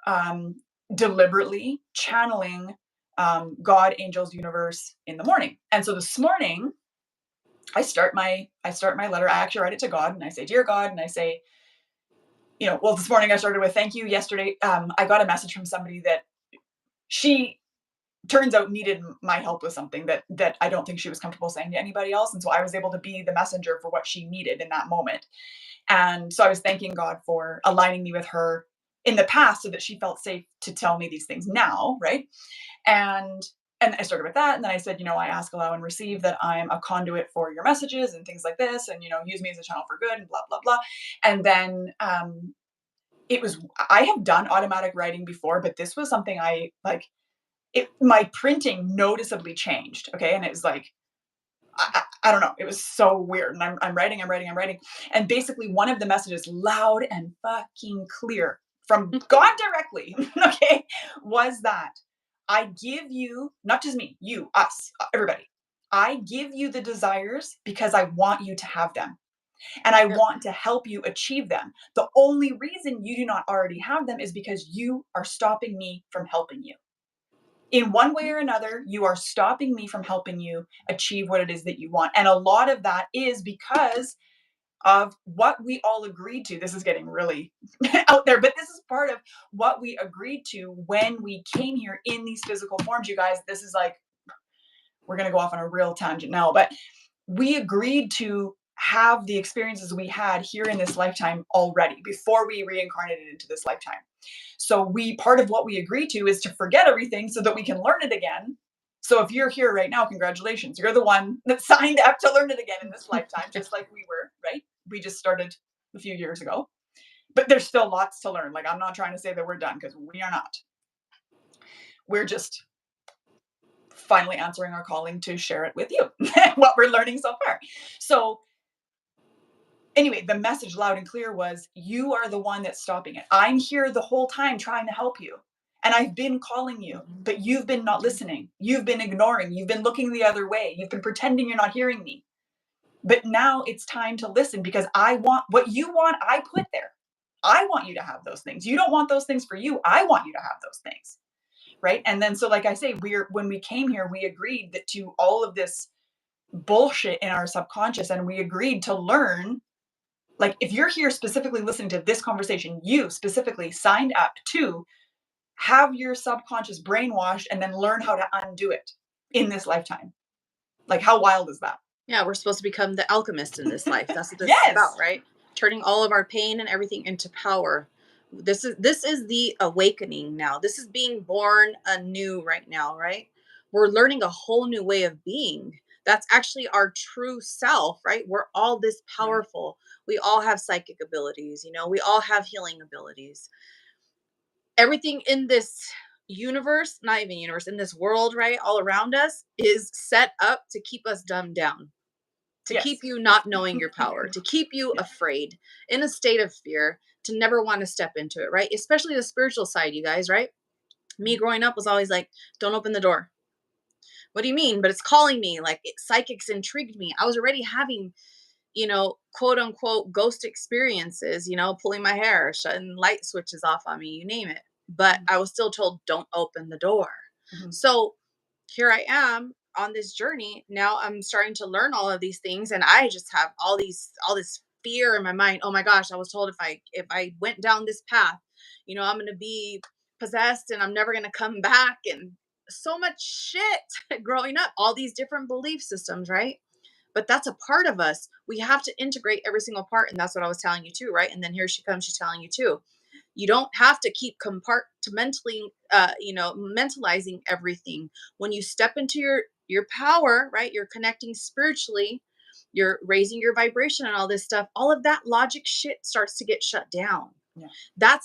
um, deliberately channeling God, angels, universe in the morning. And so this morning, I start my letter. I actually write it to God, and I say, "Dear God," and I say, well, this morning I started with thank you. Yesterday, I got a message from somebody that she turns out needed my help with something that I don't think she was comfortable saying to anybody else, and so I was able to be the messenger for what she needed in that moment. And so I was thanking God for aligning me with her in the past so that she felt safe to tell me these things now, right? And I started with that, and then I said, I ask, allow, and receive that I'm a conduit for your messages and things like this, and use me as a channel for good, and blah blah blah. And then it was I have done automatic writing before, but this was something I like. My printing noticeably changed. Okay, and it was like I don't know. It was so weird. And I'm writing, I'm writing. And basically, one of the messages, loud and fucking clear from God directly, okay, was that I give you, not just me, you, us, everybody, I give you the desires because I want you to have them. And I Yep. want to help you achieve them. The only reason you do not already have them is because you are stopping me from helping you. In one way or another, you are stopping me from helping you achieve what it is that you want. And a lot of that is because of what we all agreed to. This is getting really out there, but this is part of what we agreed to when we came here in these physical forms, you guys. This is like, we're going to go off on a real tangent now, but we agreed to have the experiences we had here in this lifetime already before we reincarnated into this lifetime. So part of what we agree to is to forget everything so that we can learn it again. So if you're here right now, congratulations. You're the one that signed up to learn it again in this lifetime, just like we were, right? We just started a few years ago. But there's still lots to learn. Like, I'm not trying to say that we're done, because we are not. We're just finally answering our calling to share it with you, what we're learning so far. So anyway, the message loud and clear was, you are the one that's stopping it. I'm here the whole time trying to help you. And I've been calling you, but you've been not listening. You've been ignoring. You've been looking the other way. You've been pretending you're not hearing me. But now it's time to listen, because I want what you want. I put there. I want you to have those things. You don't want those things for you. I want you to have those things. Right. And then, so like I say, when we came here, we agreed that to all of this bullshit in our subconscious, and we agreed to learn. Like, if you're here specifically listening to this conversation, you specifically signed up to have your subconscious brainwashed and then learn how to undo it in this lifetime. Like, how wild is that? Yeah, we're supposed to become the alchemist in this life. That's what this is Yes. about, right? Turning all of our pain and everything into power. This is the awakening now. This is being born anew right now, right? We're learning a whole new way of being. That's actually our true self, right? We're all this Right. powerful. We all have psychic abilities, we all have healing abilities. Everything in this universe, not even universe, in this world, right, all around us is set up to keep us dumbed down, to keep Yes. you not knowing your power, to keep you Yeah. afraid, in a state of fear, to never want to step into it, right? Especially the spiritual side, you guys, right? Me growing up was always like, don't open the door. What do you mean? But it's calling me. Like, psychics intrigued me. I was already having, quote unquote ghost experiences, pulling my hair, shutting light switches off on me, you name it. But I was still told, don't open the door. Mhm. So here I am on this journey. Now I'm starting to learn all of these things, and I just have all this fear in my mind. Oh my gosh, I was told if I went down this path, I'm going to be possessed and I'm never going to come back, and so much shit growing up, all these different belief systems, right? but that's a part of us. We have to integrate every single part. And that's what I was telling you too, right? And then here she comes, she's telling you too. You don't have to keep compartmentally, mentalizing everything. When you step into your power, right? You're connecting spiritually, you're raising your vibration and all this stuff. All of that logic shit starts to get shut down. Yeah. That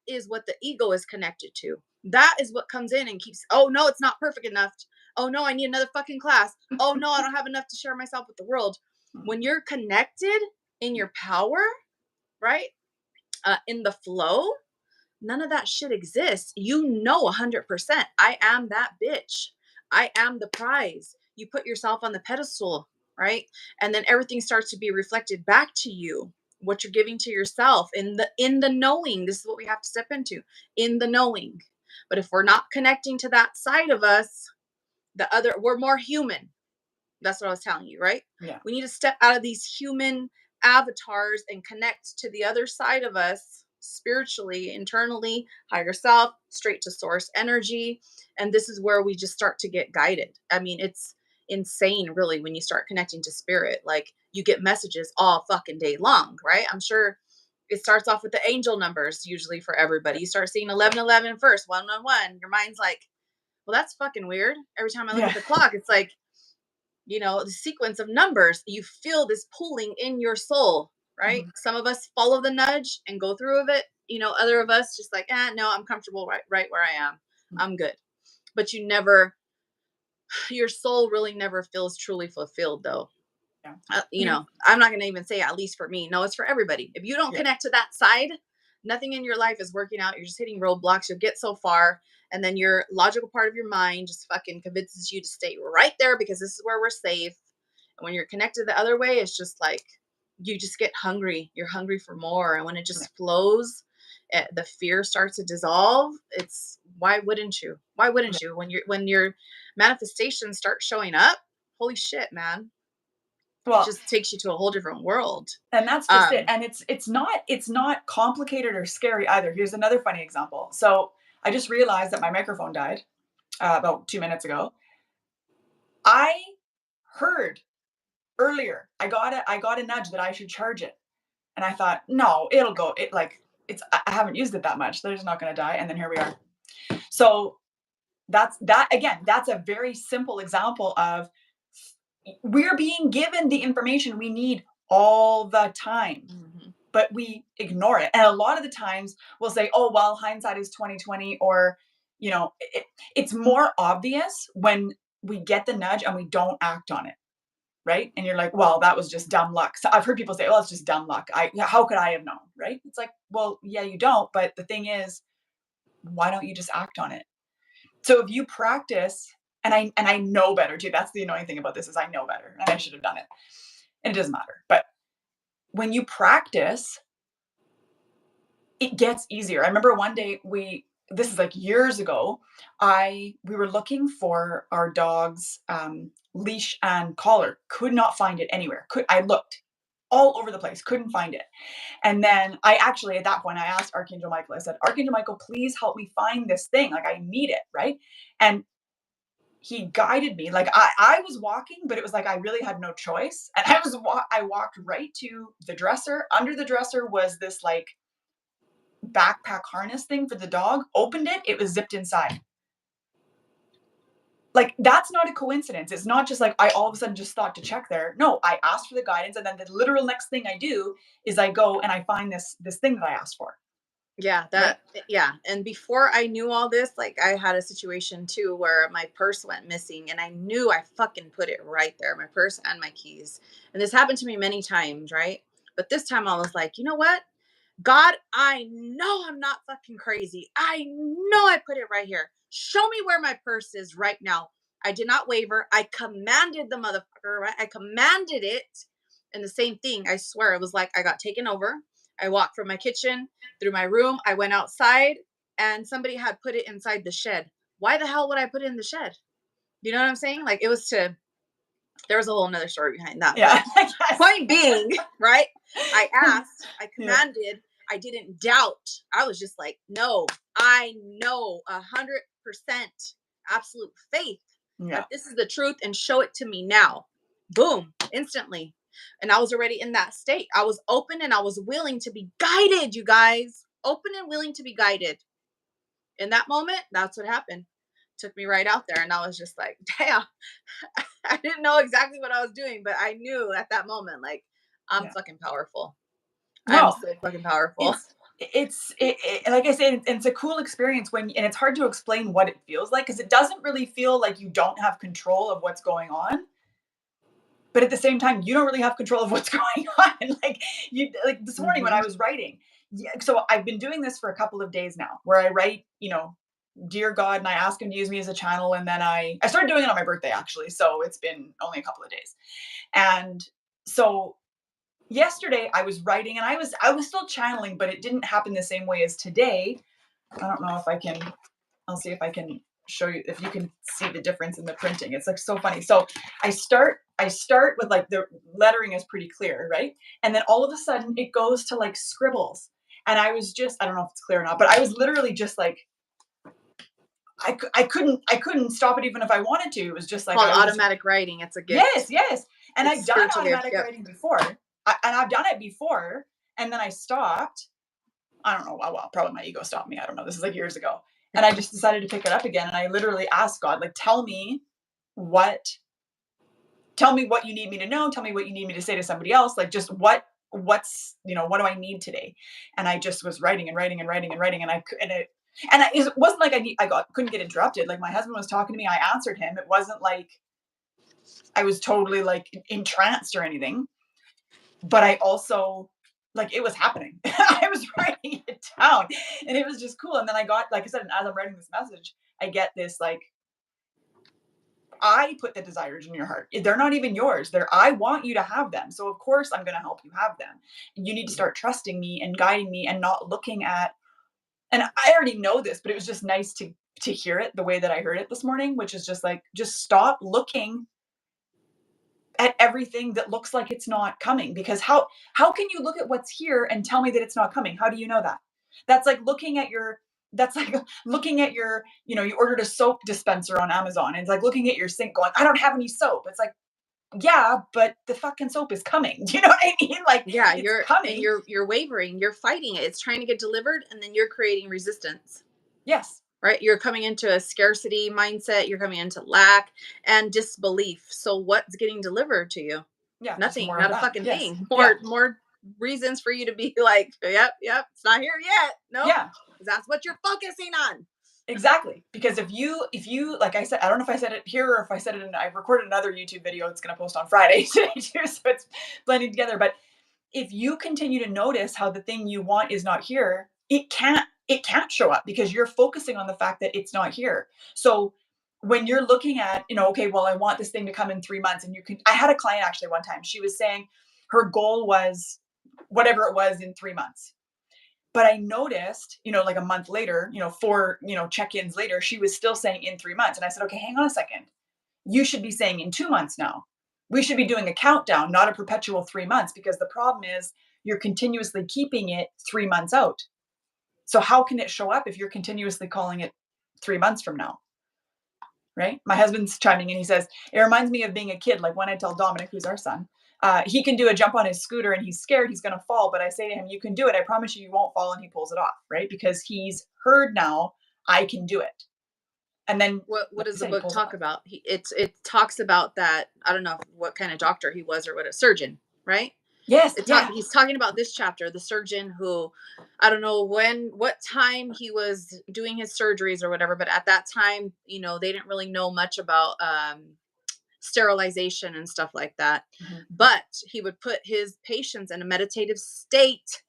is what the ego is connected to. That is what comes in and keeps, oh no, it's not perfect enough. Oh no, I need another fucking class. Oh no, I don't have enough to share myself with the world. When you're connected in your power, right? In the flow, none of that shit exists. 100%. I am that bitch. I am the prize. You put yourself on the pedestal, right? And then everything starts to be reflected back to you. What you're giving to yourself in the knowing. This is what we have to step into, in the knowing. But if we're not connecting to that side of us, we're more human. That's what I was telling you, right? Yeah. We need to step out of these human avatars and connect to the other side of us spiritually, internally, higher self, straight to source energy. And this is where we just start to get guided. I mean, it's insane, really, when you start connecting to spirit. Like, you get messages all fucking day long, right? I'm sure it starts off with the angel numbers, usually for everybody. You start seeing 1111 first, 111. Your mind's like, well, that's fucking weird. Every time I look at the clock, it's like, the sequence of numbers, you feel this pulling in your soul, right? Some of us follow the nudge and go through with it. Other of us just like, no, I'm comfortable right where I am. I'm good. But your soul really never feels truly fulfilled, though. Yeah. I'm not going to even say, at least for me. No, it's for everybody. If you don't connect to that side, nothing in your life is working out. You're just hitting roadblocks. You'll get so far. And then your logical part of your mind just fucking convinces you to stay right there because this is where we're safe. And when you're connected the other way, it's just like, you just get hungry. You're hungry for more. And when it just flows, the fear starts to dissolve. It's, why wouldn't you? Why wouldn't you? When your manifestations start showing up, holy shit, man. Well, it just takes you to a whole different world. And that's just it. And it's not complicated or scary either. Here's another funny example. So I just realized that my microphone died about 2 minutes ago. I heard earlier, I got a nudge that I should charge it. And I thought, no, it'll go. I haven't used it that much. They're just not going to die. And then here we are. So that's a very simple example of, we're being given the information we need all the time, but we ignore it. And a lot of the times we'll say, oh, well, hindsight is 2020, or, it's more obvious when we get the nudge and we don't act on it. Right. And you're like, well, that was just dumb luck. So I've heard people say, oh, it's just dumb luck. How could I have known? Right. It's like, well, yeah, you don't. But the thing is, why don't you just act on it? So if you practice, and I know better too. That's the annoying thing about this, is I know better and I should have done it. And it doesn't matter. But when you practice, it gets easier. I remember one day this is like years ago, we were looking for our dog's leash and collar. Could not find it anywhere. I looked all over the place, couldn't find it. And then I actually, at that point, I asked Archangel Michael, I said, Archangel Michael, please help me find this thing. Like, I need it. Right. And he guided me. Like, I was walking, but it was like I really had no choice. And I walked right to the dresser. Under the dresser was this like backpack harness thing for the dog. Opened it, it was zipped inside. Like, that's not a coincidence. It's not just like I all of a sudden just thought to check there. No, I asked for the guidance, and then the literal next thing I do is I go and I find this thing that I asked for. Yeah, yeah. And before I knew all this, like, I had a situation too where my purse went missing, and I knew I fucking put it right there, my purse and my keys. And this happened to me many times, right? But this time I was like, you know what? God, I know I'm not fucking crazy. I know I put it right here. Show me where my purse is right now. I did not waver. I commanded the motherfucker, right? I commanded it. And the same thing, I swear, it was like I got taken over. I walked from my kitchen through my room. I went outside, and somebody had put it inside the shed. Why the hell would I put it in the shed? You know what I'm saying? Like, there was a whole nother story behind that. Yeah. Point being, right? I asked, I commanded, I didn't doubt. I was just like, no, I know 100% absolute faith that this is the truth, and show it to me now. boom, instantly. And I was already in that state. I was open and I was willing to be guided, you guys. Open and willing to be guided. In that moment, that's what happened. Took me right out there. And I was just like, damn, I didn't know exactly what I was doing, but I knew at that moment, like, I'm Yeah. fucking powerful. I'm No, so fucking powerful. it's like I said, it's a cool experience and it's hard to explain what it feels like because it doesn't really feel like you don't have control of what's going on. But at the same time, you don't really have control of what's going on. Like this morning when Mm-hmm. I was writing, yeah, so I've been doing this for a couple of days now where I write, dear God, and I ask him to use me as a channel. And then I started doing it on my birthday actually. So it's been only a couple of days. And so yesterday I was writing and I was still channeling, but it didn't happen the same way as today. I don't know if I can, I'll see if I can show you if you can see the difference in the printing. It's like so funny. So I start with like the lettering is pretty clear, right? And then all of a sudden it goes to like scribbles. And I don't know if it's clear or not, but I was literally just like I couldn't stop it even if I wanted to. It was just like Called I was just automatic writing. It's a yes, gift. yes. And It's a I've done spiritual gift. automatic Yep. writing before. And I've done it before and then I stopped. I don't know. Well, probably my ego stopped me. I don't know. This is like years ago. And I just decided to pick it up again. And I literally asked God, like, what, tell me what you need me to know. Tell me what you need me to say to somebody else. Like, just what do I need today? And I just was writing and writing and writing and writing. It wasn't like couldn't get interrupted. Like my husband was talking to me. I answered him. It wasn't like I was totally like entranced or anything. But I also like it was happening. I was writing it down and it was just cool. And then I got, like I said, as I'm writing this message, I get this like, I put the desires in your heart. They're not even yours. I want you to have them. So of course I'm going to help you have them. You need to start trusting me and guiding me and not looking at, and I already know this, but it was just nice to hear it the way that I heard it this morning, which is just like, just stop looking at everything that looks like it's not coming because how can you look at what's here and tell me that it's not coming? How do you know that? That's like looking at your that's like looking at your, you ordered a soap dispenser on Amazon and it's like looking at your sink going, I don't have any soap. It's like, yeah, but the fucking soap is coming. Do you know what I mean? Like Yeah, it's you're and coming. you're wavering. You're fighting it. It's trying to get delivered, and then you're creating resistance. Yes. Right? You're coming into a scarcity mindset. You're coming into lack and disbelief. So what's getting delivered to you? Yeah, just Nothing. more of Not a that. fucking Yes. thing. Yeah. More reasons for you to be like, yep, it's not here yet. Nope. Yeah. That's what you're focusing on. Exactly. Because if you like I said, I don't know if I said it here or if I said it I recorded another YouTube video it's gonna post on Friday today too, so it's blending together. But if you continue to notice how the thing you want is not here, it can't show up because you're focusing on the fact that it's not here. So when you're looking at, okay, well, I want this thing to come in 3 months, and I had a client actually one time. She was saying her goal was whatever it was in 3 months. But I noticed, like a month later, 4, check-ins later, she was still saying in 3 months. And I said, okay, hang on a second. You should be saying in 2 months now. We should be doing a countdown, not a perpetual 3 months, because the problem is you're continuously keeping it 3 months out. So how can it show up if you're continuously calling it 3 months from now? Right? My husband's chiming in. He says, it reminds me of being a kid. Like when I tell Dominic, who's our son, he can do a jump on his scooter and he's scared he's going to fall. But I say to him, you can do it. I promise you, you won't fall. And he pulls it off. Right? Because he's heard now, I can do it. And then What like I does the said, he book pulls it talk off. about? It talks about that. I don't know what kind of doctor he was or what, a surgeon, right? Yes. Yeah. He's talking about this chapter, the surgeon who, I don't know what time he was doing his surgeries or whatever, but at that time, they didn't really know much about sterilization and stuff like that. Mhm. But he would put his patients in a meditative state,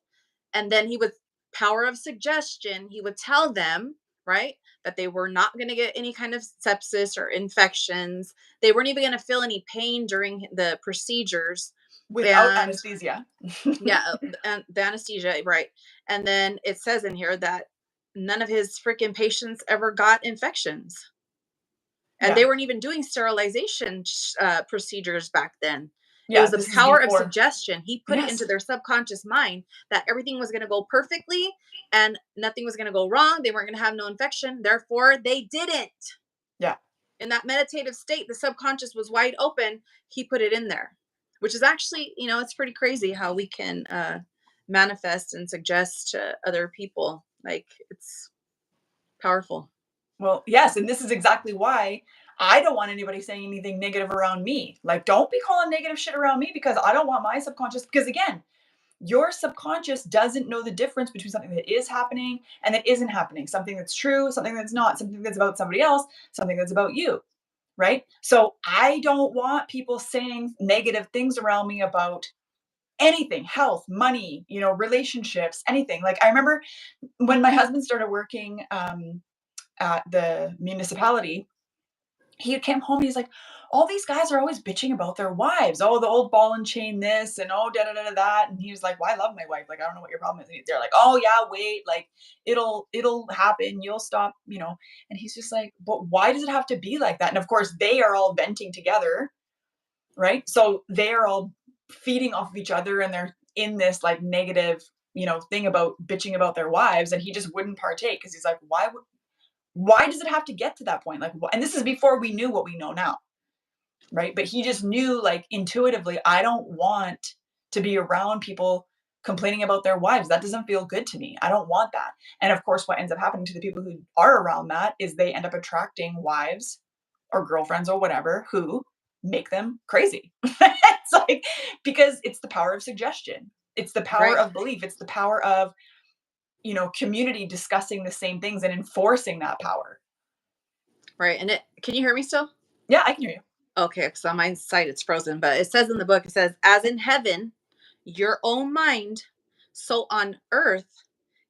and then he would, power of suggestion, he would tell them, right, that they were not going to get any kind of sepsis or infections. They weren't even going to feel any pain during the procedures. Without And anesthesia. yeah, and the anesthesia, right. And then it says in here that none of his freaking patients ever got infections. And Yeah. they weren't even doing sterilization procedures back then. It Yeah. was the This is power of before. suggestion. He put it into Yes. their subconscious mind that everything was going to go perfectly and nothing was going to go wrong. They weren't going to have no infection. Therefore, they didn't. Yeah. In that meditative state, the subconscious was wide open. He put it in there, which is actually, it's pretty crazy how we can manifest and suggest to other people. Like, it's powerful. Well, yes, and this is exactly why I don't want anybody saying anything negative around me. Like, don't be calling negative shit around me because I don't want my subconscious. Because again, your subconscious doesn't know the difference between something that is happening and that isn't happening, something that's true, something that's not, something that's about somebody else, something that's about you. Right. So I don't want people saying negative things around me about anything, health, money, relationships, anything. Like I remember when my husband started working at the municipality, he came home and he's like, all these guys are always bitching about their wives. Oh, the old ball and chain this and oh da da da da that. And he was like, well, I love my wife. Like, I don't know what your problem is. And they're like, oh yeah, wait, like it'll happen. You'll stop, And he's just like, but why does it have to be like that? And of course, they are all venting together, right? So they are all feeding off of each other and they're in this like negative, thing about bitching about their wives. And he just wouldn't partake because he's like, why does it have to get to that point? Like, and this is before we knew what we know now, right? But he just knew, like, intuitively, I don't want to be around people complaining about their wives. That doesn't feel good to me. I don't want that. And of course, what ends up happening to the people who are around that is they end up attracting wives or girlfriends or whatever who make them crazy. It's like, because it's the power of suggestion. It's the power Right. of belief. It's the power of, community discussing the same things and enforcing that power. Right. And can you hear me still? Yeah, I can hear you. Okay, because on my site it's frozen, but it says in the book, it says, as in heaven, your own mind, so on earth,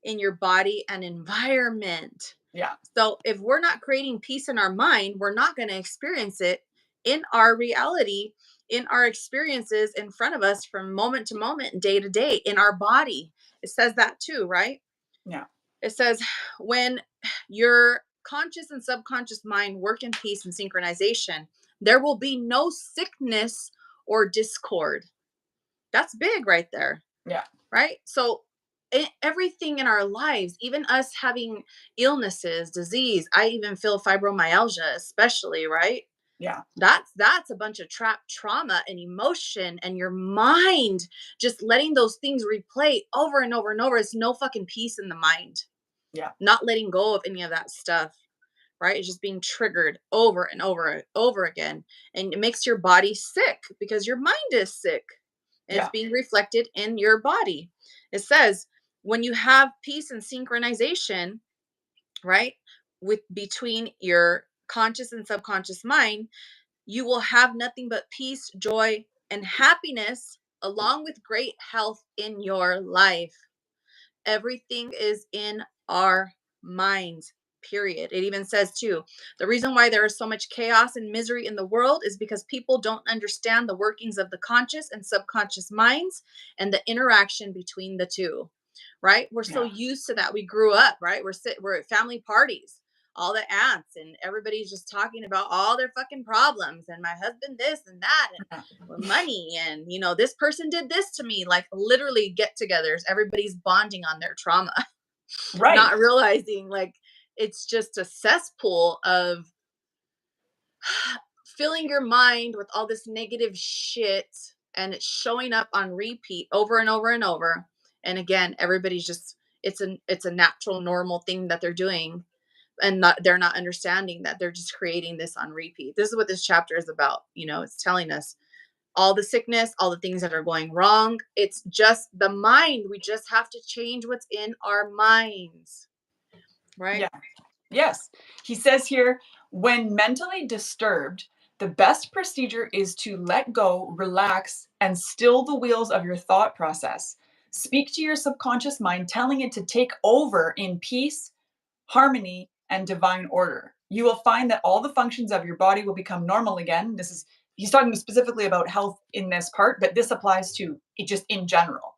in your body and environment. Yeah. So if we're not creating peace in our mind, we're not going to experience it in our reality, in our experiences in front of us from moment to moment, day to day, in our body. It says that too, right? Yeah. It says, when your conscious and subconscious mind work in peace and synchronization, there will be no sickness or discord. That's big right there. Yeah. Right. So, everything in our lives, even us having illnesses, disease, I even feel fibromyalgia, especially, right? Yeah. That's a bunch of trapped trauma and emotion, and your mind just letting those things replay over and over and over. It's no fucking peace in the mind. Yeah. Not letting go of any of that stuff, right? It's just being triggered over and over and over again. And it makes your body sick because your mind is sick and it's Yeah. being reflected in your body. It says, when you have peace and synchronization, right, with between your conscious and subconscious mind, you will have nothing but peace, joy, and happiness, along with great health in your life. Everything is in our minds, period. It even says too, the reason why there is so much chaos and misery in the world is because people don't understand the workings of the conscious and subconscious minds and the interaction between the two. Right? We're so Yeah. used to that. We grew up, right? We're at family parties, all the aunts, and everybody's just talking about all their fucking problems, and my husband this and that, and money, and this person did this to me. Like, literally get-togethers, everybody's bonding on their trauma. Right. Not realizing, like, it's just a cesspool of filling your mind with all this negative shit, and it's showing up on repeat over and over and over. And again, everybody's just, it's a natural normal thing that they're doing, and they're not understanding that they're just creating this on repeat. This is what this chapter is about. It's telling us all the sickness, all the things that are going wrong. It's just the mind. We just have to change what's in our minds. Right? Yeah. Yes. He says here, when mentally disturbed, the best procedure is to let go, relax, and still the wheels of your thought process. Speak to your subconscious mind, telling it to take over in peace, harmony, and divine order. You will find that all the functions of your body will become normal again. He's talking specifically about health in this part, but this applies to it just in general.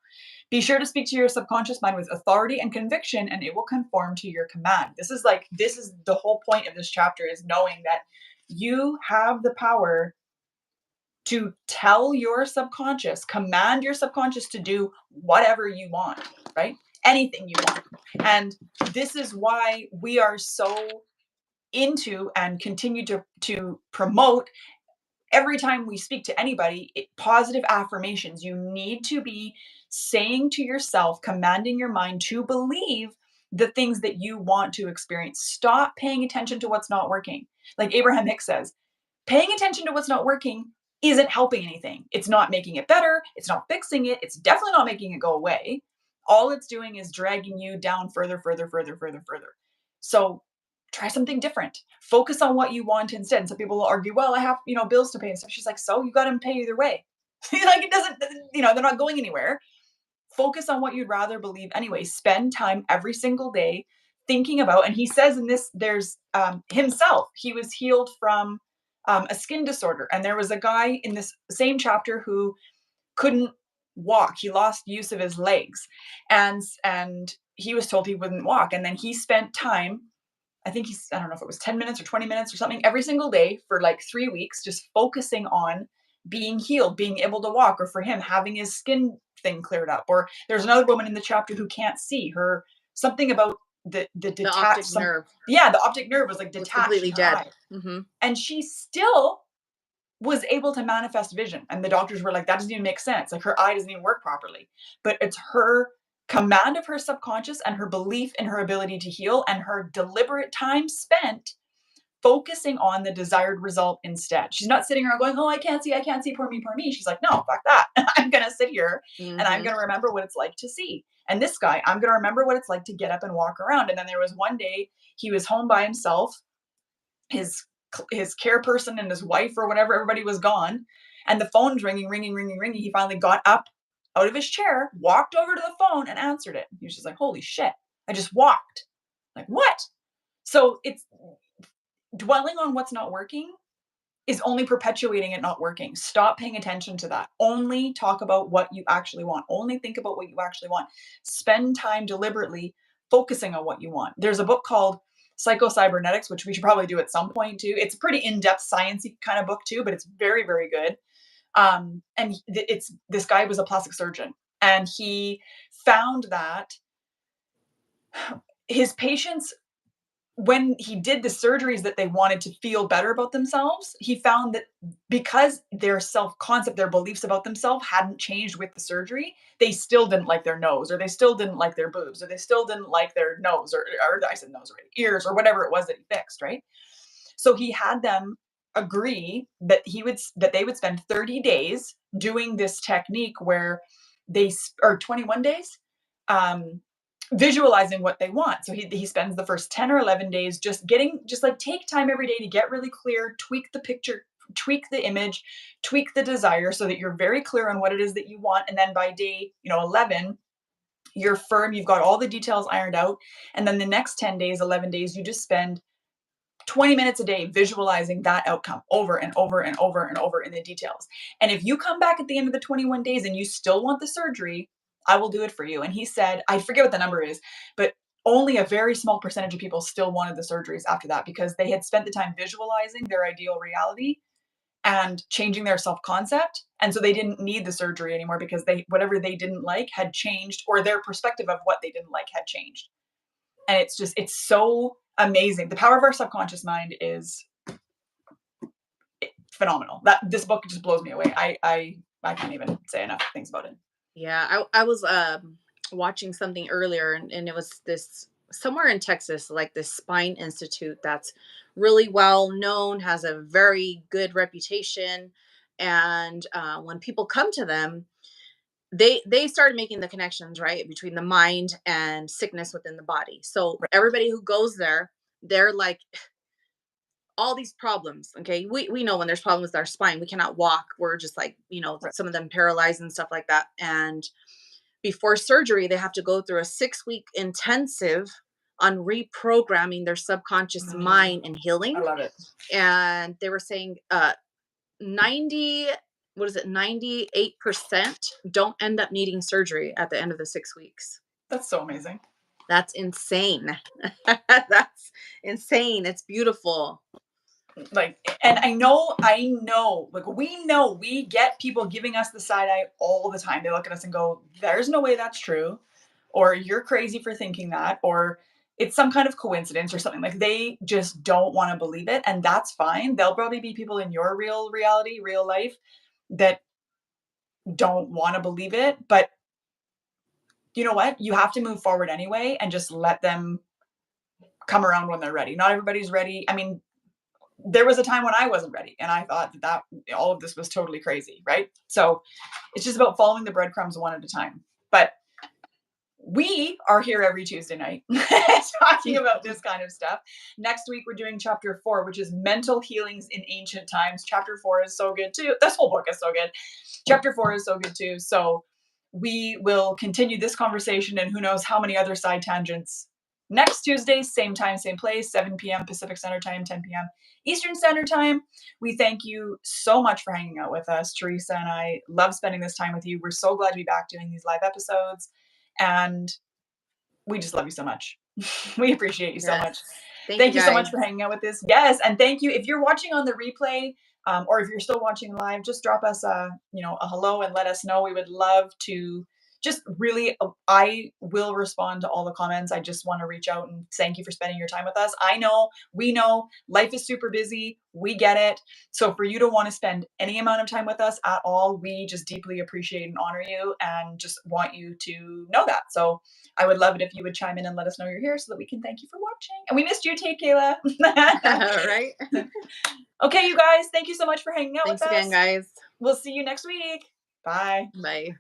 Be sure to speak to your subconscious mind with authority and conviction, and it will conform to your command. This is the whole point of this chapter, is knowing that you have the power to tell your subconscious, command your subconscious to do whatever you want, right? Anything you want. And this is why we are so into and continue to promote every time we speak to anybody, positive affirmations. You need to be saying to yourself, commanding your mind to believe the things that you want to experience. Stop paying attention to what's not working. Like Abraham Hicks says, paying attention to what's not working isn't helping anything. It's not making it better. It's not fixing it. It's definitely not making it go away. All it's doing is dragging you down further, further, further, further, further. So try something different. Focus on what you want instead. And some people will argue, well, I have, bills to pay and stuff. She's like, so you got to pay either way. Like it doesn't, they're not going anywhere. Focus on what you'd rather believe anyway. Spend time every single day thinking about, and he says in this, there's himself, he was healed from a skin disorder. And there was a guy in this same chapter who couldn't walk. He lost use of his legs. And he was told he wouldn't walk. And then he spent time, I don't know if it was 10 minutes or 20 minutes or something, every single day for like 3 weeks, just focusing on being healed, being able to walk, or for him, having his skin thing cleared up. Or there's another woman in the chapter who can't see her, something about the detached nerve. Yeah, the optic nerve was like detached. Completely dead. Mm-hmm. And she still was able to manifest vision. And the doctors were like, that doesn't even make sense. Like her eye doesn't even work properly. But it's her command of her subconscious and her belief in her ability to heal and her deliberate time spent focusing on the desired result instead. She's not sitting around going, oh, I can't see, poor me. She's like, no, fuck that. I'm going to sit here and I'm going to remember what it's like to see. And this guy, I'm going to remember what it's like to get up and walk around. And then there was one day he was home by himself. His care person and his wife or whatever, everybody was gone. And the phone's ringing. He finally got up out of his chair, walked over to the phone and answered it. He was just like, holy shit, I just walked. Like, what? So it's dwelling on what's not working is only perpetuating it not working. Stop paying attention to that. Only talk about what you actually want. Only think about what you actually want. Spend time deliberately focusing on what you want. There's a book called Psycho-Cybernetics, which we should probably do at some point too. It's a pretty in-depth sciencey kind of book too, but it's very, very good. And it's this guy was a plastic surgeon, and he found that his patients, when he did the surgeries that they wanted to feel better about themselves, he found that because their self-concept, their beliefs about themselves hadn't changed with the surgery, they still didn't like their nose, or they still didn't like their boobs, or they still didn't like their nose, or I said nose already, ears, or whatever it was that he fixed, right? So he had them agree that they would spend 30 days doing this technique where or 21 days, visualizing what they want. So he spends the first 10 or 11 days just take time every day to get really clear, tweak the picture, tweak the image, tweak the desire so that you're very clear on what it is that you want. And then by day, 11, you're firm, you've got all the details ironed out. And then the next 10 days, 11 days, you just spend 20 minutes a day visualizing that outcome over and over and over and over in the details. And if you come back at the end of the 21 days and you still want the surgery, I will do it for you. And he said, I forget what the number is, but only a very small percentage of people still wanted the surgeries after that because they had spent the time visualizing their ideal reality and changing their self-concept. And so they didn't need the surgery anymore because whatever they didn't like had changed, or their perspective of what they didn't like had changed. And it's so amazing. The power of our subconscious mind is phenomenal. This book just blows me away. I can't even say enough things about it. Yeah, I was watching something earlier, and it was this somewhere in Texas, like this spine institute that's really well known, has a very good reputation, and when people come to them, they started making the connections, right, between the mind and sickness within the body. So everybody who goes there, they're like, all these problems. Okay, we know when there's problems with our spine, we cannot walk, we're just like, some of them paralyzed and stuff like that. And before surgery, they have to go through a 6-week intensive on reprogramming their subconscious mind and healing. I love it. And they were saying 98% don't end up needing surgery at the end of the 6 weeks. That's so amazing. That's insane. That's insane. It's beautiful. Like, and I know, like, we get people giving us the side eye all the time. They look at us and go, there's no way that's true. Or you're crazy for thinking that. Or it's some kind of coincidence or something. Like, they just don't want to believe it, and that's fine. There'll probably be people in your real reality, real life, that don't want to believe it, but you know what? You have to move forward anyway and just let them come around when they're ready. Not everybody's ready. I mean, there was a time when I wasn't ready, and I thought that all of this was totally crazy, right? So it's just about following the breadcrumbs one at a time. But we are here every Tuesday night talking about this kind of stuff. Next week, we're doing chapter 4, which is mental healings in ancient times. Chapter 4 is so good too. This whole book is so good. Chapter 4 is so good too. So we will continue this conversation and who knows how many other side tangents next Tuesday, same time, same place, 7 p.m. Pacific Standard Time, 10 p.m. Eastern Standard Time. We thank you so much for hanging out with us. Teresa and I love spending this time with you. We're so glad to be back doing these live episodes. And we just love you so much. We appreciate you so much. Thank you so much for hanging out with us. Yes, and thank you. If you're watching on the replay, or if you're still watching live, just drop us a hello and let us know. We would love to just really, I will respond to all the comments. I just want to reach out and thank you for spending your time with us. I know, we know life is super busy. We get it. So for you to want to spend any amount of time with us at all, we just deeply appreciate and honor you and just want you to know that. So I would love it if you would chime in and let us know you're here so that we can thank you for watching. And we missed you, Tay Kayla. Right? Okay, you guys, thank you so much for hanging out with us. Thanks again, guys. We'll see you next week. Bye. Bye.